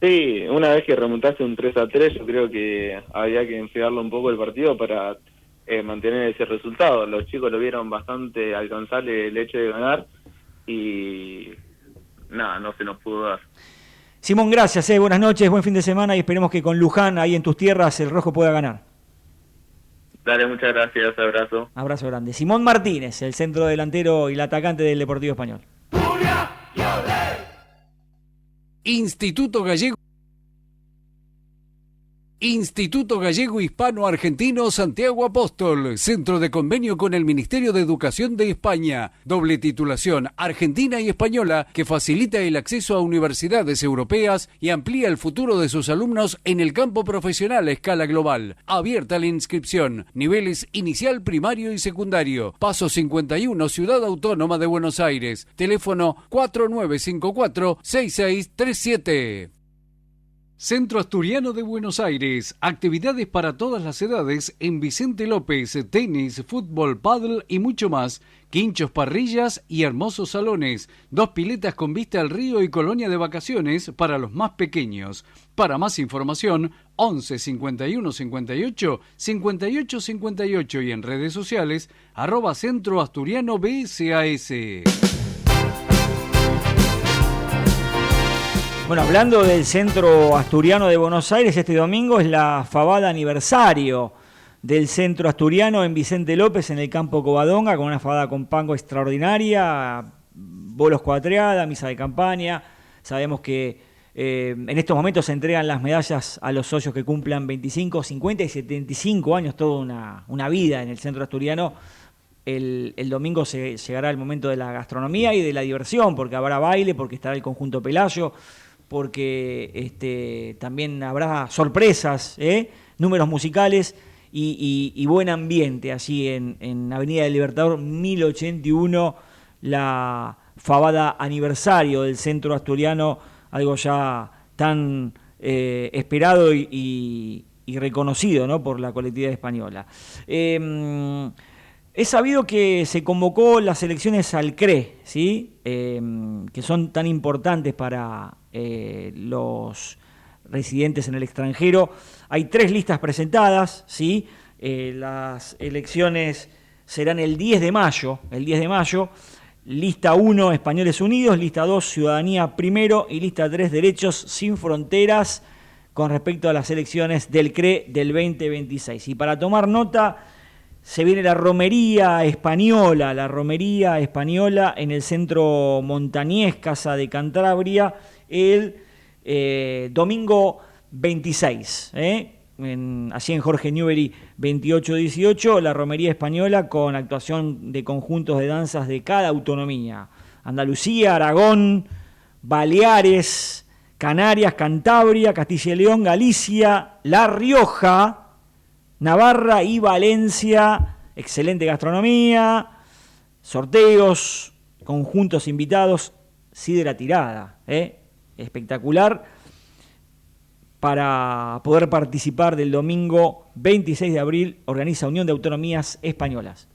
Sí, una vez que remontaste un 3-3, yo creo que había que enfriarlo un poco el partido para mantener ese resultado. Los chicos lo vieron bastante alcanzable el hecho de ganar y nada, no se nos pudo dar. Simón, gracias, buenas noches, buen fin de semana y esperemos que con Luján, ahí en tus tierras, el rojo pueda ganar. Dale, muchas gracias, abrazo. Abrazo grande. Simón Martínez, el centro delantero y el atacante del Deportivo Español. Instituto Gallego Hispano Argentino Santiago Apóstol, centro de convenio con el Ministerio de Educación de España, doble titulación argentina y española que facilita el acceso a universidades europeas y amplía el futuro de sus alumnos en el campo profesional a escala global. Abierta la inscripción, niveles inicial, primario y secundario. Paso 51, Ciudad Autónoma de Buenos Aires. Teléfono 4954-6637. Centro Asturiano de Buenos Aires, actividades para todas las edades en Vicente López, tenis, fútbol, pádel y mucho más, quinchos, parrillas y hermosos salones, 2 piletas con vista al río y colonia de vacaciones para los más pequeños. Para más información, 11 51 58 58 58 y en redes sociales, @Centro Asturiano BSAS. Bueno, hablando del Centro Asturiano de Buenos Aires, este domingo es la fabada aniversario del Centro Asturiano en Vicente López, en el campo Covadonga, con una fabada con pango extraordinaria, bolos cuatreada, misa de campaña. Sabemos que en estos momentos se entregan las medallas a los socios que cumplan 25, 50 y 75 años, toda una vida en el Centro Asturiano. El domingo llegará el momento de la gastronomía y de la diversión, porque habrá baile, porque estará el conjunto Pelayo, porque también habrá sorpresas, números musicales y buen ambiente allí en Avenida del Libertador 1081, la fabada aniversario del Centro Asturiano, algo ya tan esperado y reconocido, ¿no?, por la colectividad española. Es sabido que se convocó las elecciones al CRE, ¿sí? Que son tan importantes para los residentes en el extranjero. Hay 3 listas presentadas, ¿sí? Las elecciones serán el 10 de mayo. Lista 1, Españoles Unidos. Lista 2, Ciudadanía Primero. Y lista 3, Derechos Sin Fronteras, con respecto a las elecciones del CRE del 2026. Y para tomar nota, se viene la romería española en el centro montañés, Casa de Cantabria, el domingo 26, así en Jorge Newbery 2818, la romería española con actuación de conjuntos de danzas de cada autonomía: Andalucía, Aragón, Baleares, Canarias, Cantabria, Castilla y León, Galicia, La Rioja, Navarra y Valencia. Excelente gastronomía, sorteos, conjuntos invitados, sidra tirada, espectacular. para poder participar del domingo 26 de abril, organiza Unión de Autonomías Españolas.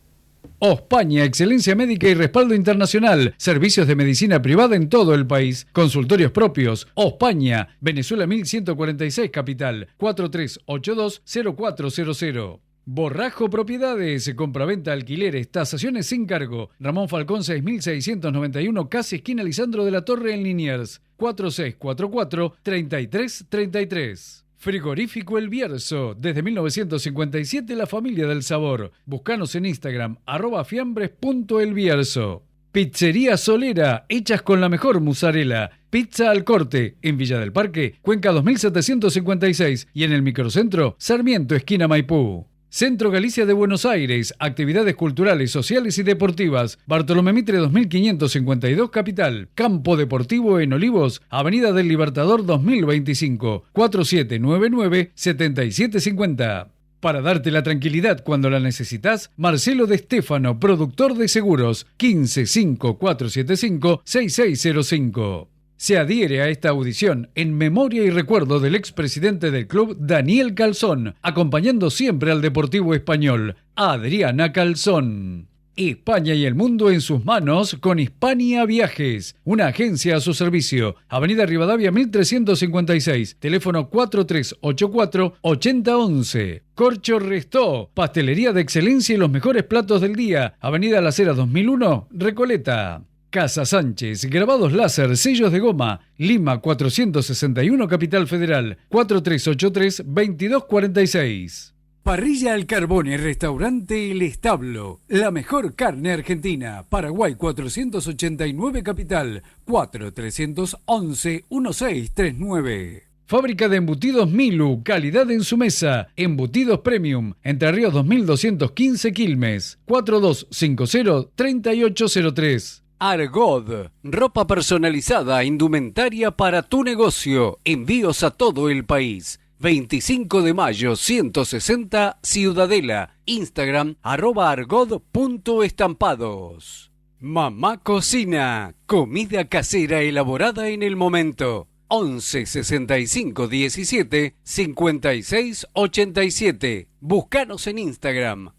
Ospaña, excelencia médica y respaldo internacional. Servicios de medicina privada en todo el país. Consultorios propios. Ospaña, Venezuela 1146, capital. 4382-0400. Borrajo Propiedades, compraventa, alquileres, tasaciones sin cargo. Ramón Falcón 6691, casi esquina Lisandro de la Torre en Liniers. 4644-3333. Frigorífico El Bierzo, desde 1957 la familia del sabor. Búscanos en Instagram, @fiambres.elbierzo. Pizzería Solera, hechas con la mejor mozzarella. Pizza al corte, en Villa del Parque, Cuenca 2756 y en el microcentro, Sarmiento, esquina Maipú. Centro Galicia de Buenos Aires, actividades culturales, sociales y deportivas. Bartolomé Mitre 2552, capital. Campo Deportivo en Olivos, Avenida del Libertador 2025, 4799-7750. Para darte la tranquilidad cuando la necesitas, Marcelo de Stefano, productor de seguros, 155475-6605. Se adhiere a esta audición en memoria y recuerdo del expresidente del club, Daniel Calzón, acompañando siempre al Deportivo Español, Adriana Calzón. España y el mundo en sus manos con Hispania Viajes, una agencia a su servicio. Avenida Rivadavia 1356, teléfono 4384-8011. Corcho Restó, pastelería de excelencia y los mejores platos del día. Avenida Las Heras 2001, Recoleta. Casa Sánchez, grabados láser, sellos de goma, Lima 461, Capital Federal, 4383-2246. Parrilla al Carbón y Restaurante El Establo, la mejor carne argentina, Paraguay 489, Capital, 4311-1639. Fábrica de embutidos Milu, calidad en su mesa. Embutidos Premium, Entre Ríos 2215, Quilmes, 4250-3803. Argod, ropa personalizada, indumentaria para tu negocio, envíos a todo el país. 25 de mayo 160, Ciudadela, Instagram @argod.estampados. Mamá Cocina, comida casera elaborada en el momento. 11 65 17 56 87. Búscanos en Instagram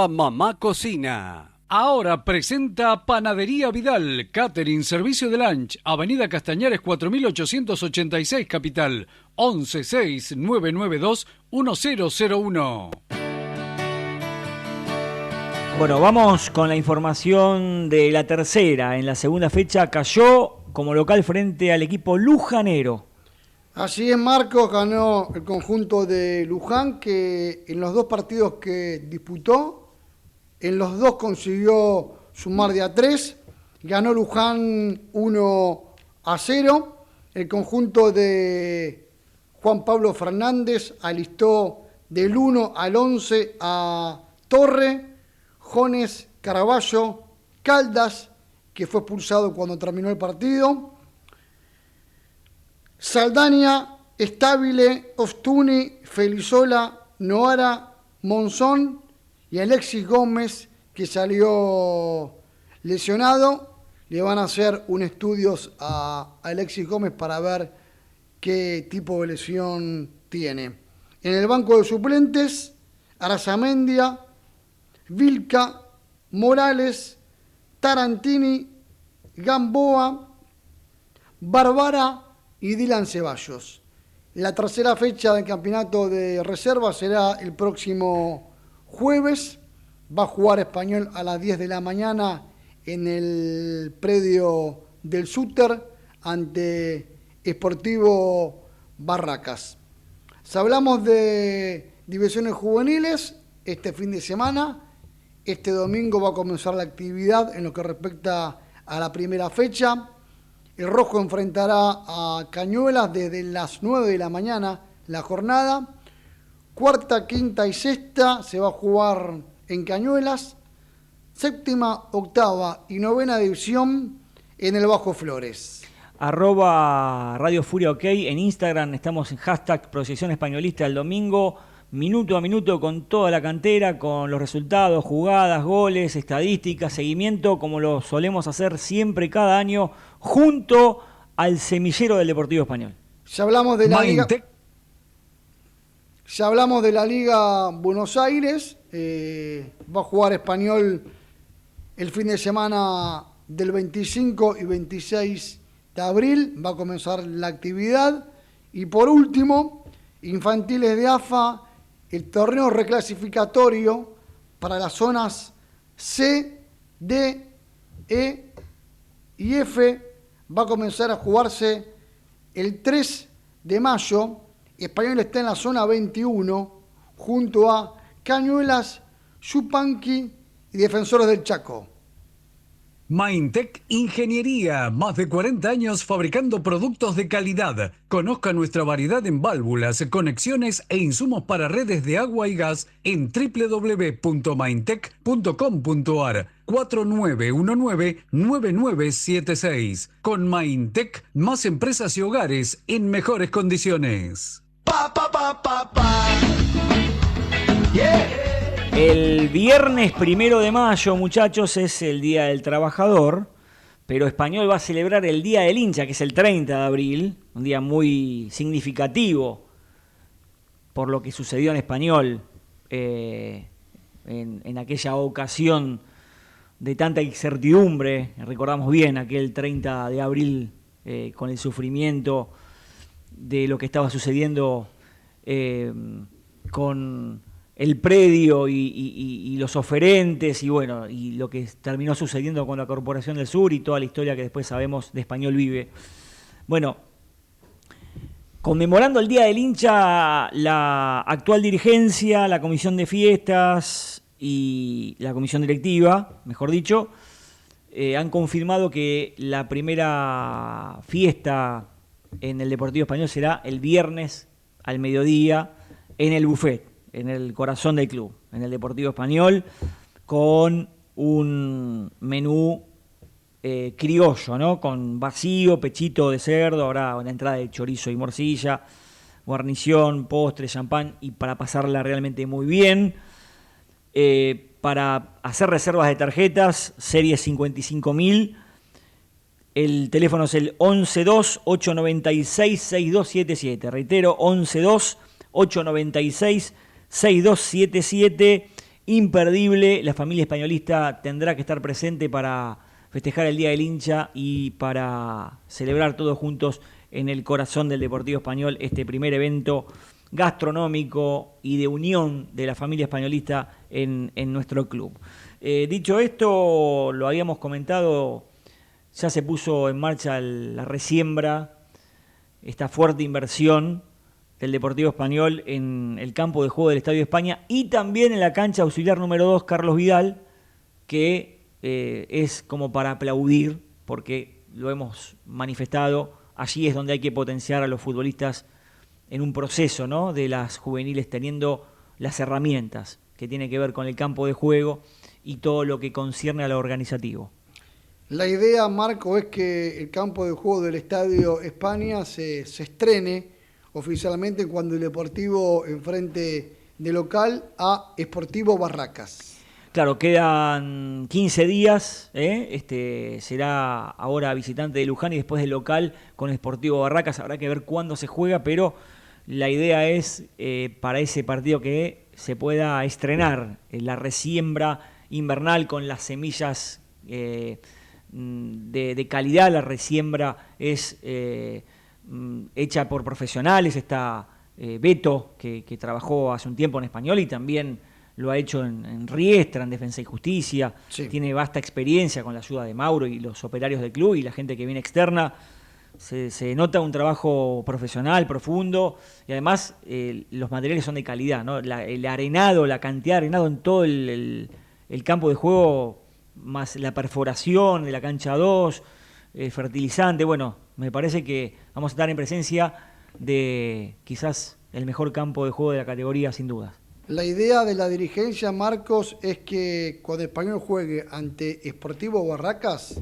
@mamacocina. Ahora presenta Panadería Vidal, catering, servicio de lunch, Avenida Castañares 4886, Capital, 116992-1001. Bueno, vamos con la información de la tercera. En la segunda fecha cayó como local frente al equipo lujanero. Así es, Marcos, ganó el conjunto de Luján, que en los dos partidos que disputó, en los dos consiguió sumar de a 3. Ganó Luján 1-0. El conjunto de Juan Pablo Fernández alistó del 1 al 11 a Torre, Jones, Caraballo, Caldas, que fue expulsado cuando terminó el partido, Saldaña, Estabile, Ostuni, Felizola, Noara, Monzón y Alexis Gómez, que salió lesionado. Le van a hacer un estudio a Alexis Gómez para ver qué tipo de lesión tiene. En el banco de suplentes, Arazamendia, Vilca, Morales, Tarantini, Gamboa, Barbara y Dylan Ceballos. La tercera fecha del campeonato de reserva será el próximo jueves. Va a jugar Español a las 10 de la mañana en el predio del Súter ante Sportivo Barracas. Si hablamos de divisiones juveniles, este fin de semana, este domingo va a comenzar la actividad en lo que respecta a la primera fecha. El Rojo enfrentará a Cañuelas desde las 9 de la mañana la jornada. Cuarta, quinta y sexta se va a jugar en Cañuelas. Séptima, octava y novena división en el Bajo Flores. @Radio Furia OK. En Instagram estamos en hashtag Proyección Españolista el domingo, minuto a minuto con toda la cantera, con los resultados, jugadas, goles, estadísticas, seguimiento, como lo solemos hacer siempre cada año, junto al semillero del Deportivo Español. Si hablamos de la Liga... Ya hablamos de la Liga Buenos Aires, va a jugar Español el fin de semana del 25 y 26 de abril, va a comenzar la actividad. Y por último, infantiles de AFA, el torneo reclasificatorio para las zonas C, D, E y F va a comenzar a jugarse el 3 de mayo. Español está en la zona 21 junto a Cañuelas, Yupanqui y Defensores del Chaco. Maintec Ingeniería, más de 40 años fabricando productos de calidad. Conozca nuestra variedad en válvulas, conexiones e insumos para redes de agua y gas en www.maintec.com.ar 4919-9976. Con Maintec, más empresas y hogares en mejores condiciones. El viernes 1 de mayo, muchachos, es el Día del Trabajador, pero Español va a celebrar el Día del Hincha, que es el 30 de abril, un día muy significativo por lo que sucedió en Español en aquella ocasión de tanta incertidumbre. Recordamos bien aquel 30 de abril con el sufrimiento de lo que estaba sucediendo con el predio y los oferentes y bueno, y lo que terminó sucediendo con la Corporación del Sur y toda la historia que después sabemos de Español Vive. Bueno, conmemorando el Día del Hincha, la actual dirigencia, la comisión de fiestas y la comisión directiva, mejor dicho, han confirmado que la primera fiesta en el Deportivo Español será el viernes al mediodía en el buffet, en el corazón del club, en el Deportivo Español, con un menú criollo, ¿no? Con vacío, pechito de cerdo, habrá una entrada de chorizo y morcilla, guarnición, postre, champán, y para pasarla realmente muy bien. Para hacer reservas de tarjetas, serie 55.000, el teléfono es el 112-896-6277. Reitero, 112-896-6277. Imperdible, la familia españolista tendrá que estar presente para festejar el Día del Hincha y para celebrar todos juntos en el corazón del Deportivo Español este primer evento gastronómico y de unión de la familia españolista en nuestro club. Dicho esto, lo habíamos comentado, ya se puso en marcha la resiembra, esta fuerte inversión del Deportivo Español en el campo de juego del Estadio de España y también en la cancha auxiliar número 2 Carlos Vidal, que es como para aplaudir, porque lo hemos manifestado, allí es donde hay que potenciar a los futbolistas en un proceso, ¿no?, de las juveniles teniendo las herramientas que tiene que ver con el campo de juego y todo lo que concierne a lo organizativo. La idea, Marco, es que el campo de juego del Estadio España se estrene oficialmente cuando el Deportivo enfrente de local a Sportivo Barracas. Claro, quedan 15 días, será ahora visitante de Luján y después de local con Sportivo Barracas. Habrá que ver cuándo se juega, pero la idea es para ese partido que se pueda estrenar la resiembra invernal con las semillas de calidad. La resiembra es hecha por profesionales. Está Beto, que trabajó hace un tiempo en Español y también lo ha hecho en Riestra, en Defensa y Justicia. Sí. Tiene vasta experiencia con la ayuda de Mauro y los operarios del club y la gente que viene externa. Se nota un trabajo profesional, profundo, y además los materiales son de calidad, ¿no? El arenado, la cantidad de arenado en todo el campo de juego, más la perforación de la cancha 2, fertilizante. Bueno, me parece que vamos a estar en presencia de quizás el mejor campo de juego de la categoría, sin duda. La idea de la dirigencia, Marcos, es que cuando Español juegue ante Sportivo Barracas,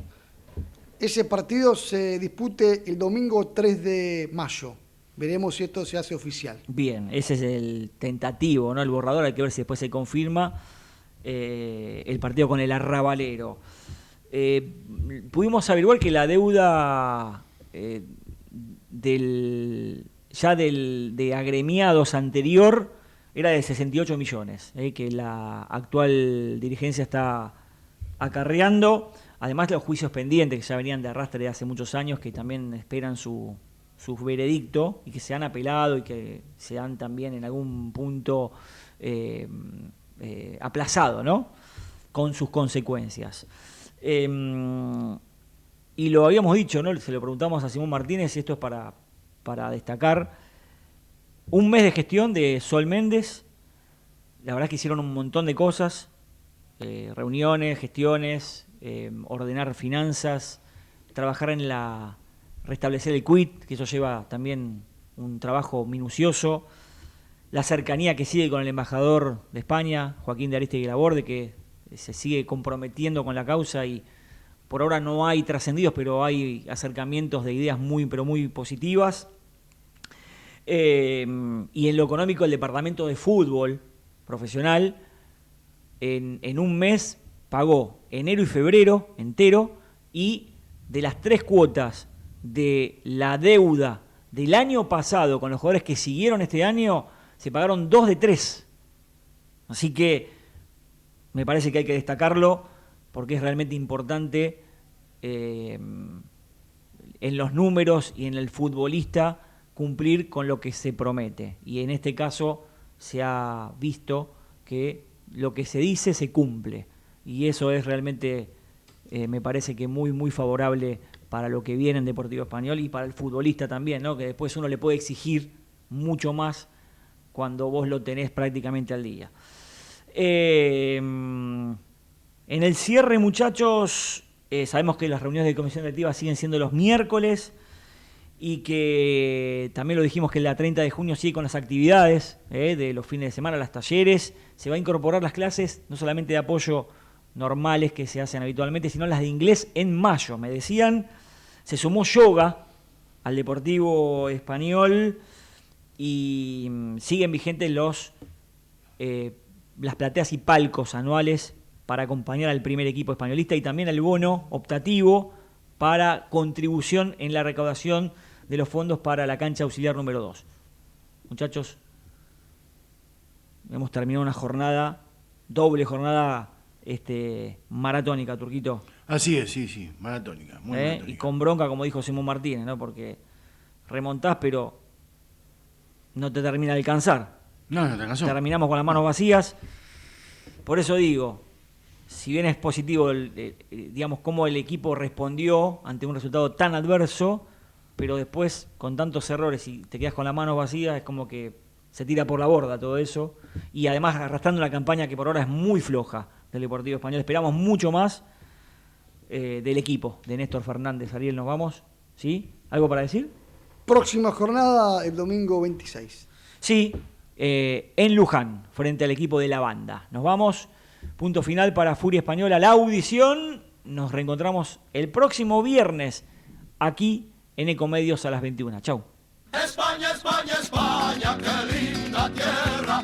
ese partido se dispute el domingo 3 de mayo. Veremos si esto se hace oficial. Bien, ese es el tentativo, ¿no? El borrador, hay que ver si después se confirma el partido con el Arrabalero. Pudimos averiguar que la deuda del ya de agremiados anterior era de 68 millones, que la actual dirigencia está acarreando. Además, los juicios pendientes que ya venían de arrastre de hace muchos años, que también esperan su veredicto y que se han apelado y que se han también en algún punto aplazado, ¿no? Con sus consecuencias. Y lo habíamos dicho, ¿no? Se lo preguntamos a Simón Martínez, y esto es para destacar. Un mes de gestión de Sol Méndez. La verdad es que hicieron un montón de cosas, reuniones, gestiones, ordenar finanzas, trabajar en restablecer el quit, que eso lleva también un trabajo minucioso, la cercanía que sigue con el embajador de España, Joaquín de Aristegui Laborde, que se sigue comprometiendo con la causa y por ahora no hay trascendidos, pero hay acercamientos de ideas muy, pero muy positivas. Y en lo económico, el departamento de fútbol profesional en un mes pagó enero y febrero entero, y de las 3 cuotas de la deuda del año pasado con los jugadores que siguieron este año, se pagaron 2 de 3. Así que me parece que hay que destacarlo porque es realmente importante en los números y en el futbolista cumplir con lo que se promete. Y en este caso se ha visto que lo que se dice se cumple. Y eso es realmente, me parece que muy, muy favorable para lo que viene en Deportivo Español y para el futbolista también, ¿no? Que después uno le puede exigir mucho más cuando vos lo tenés prácticamente al día. En el cierre, muchachos, sabemos que las reuniones de comisión directiva siguen siendo los miércoles y que también lo dijimos que la 30 de junio sigue con las actividades de los fines de semana, las talleres. Se va a incorporar las clases, no solamente de apoyo normales que se hacen habitualmente, sino las de inglés en mayo. Me decían, se sumó yoga al Deportivo Español y siguen vigentes las plateas y palcos anuales para acompañar al primer equipo españolista y también el bono optativo para contribución en la recaudación de los fondos para la cancha auxiliar número 2. Muchachos, hemos terminado una jornada, doble jornada maratónica, Turquito. Así es, sí, maratónica, muy maratónica. Y con bronca, como dijo Simón Martínez, ¿no? Porque remontás, pero no te termina de alcanzar. No te alcanzó. Terminamos con las manos vacías. Por eso digo, si bien es positivo, digamos, cómo el equipo respondió ante un resultado tan adverso, pero después, con tantos errores y te quedas con las manos vacías, es como que se tira por la borda todo eso. Y además arrastrando una campaña que por ahora es muy floja del Deportivo Español. Esperamos mucho más del equipo de Néstor Fernández. Ariel, ¿nos vamos? ¿Sí? ¿Algo para decir? Próxima jornada el domingo 26. Sí, en Luján, frente al equipo de la banda. Nos vamos. Punto final para Furia Española. La audición. Nos reencontramos el próximo viernes aquí en Ecomedios a las 21. Chau. España, España, España, qué linda tierra.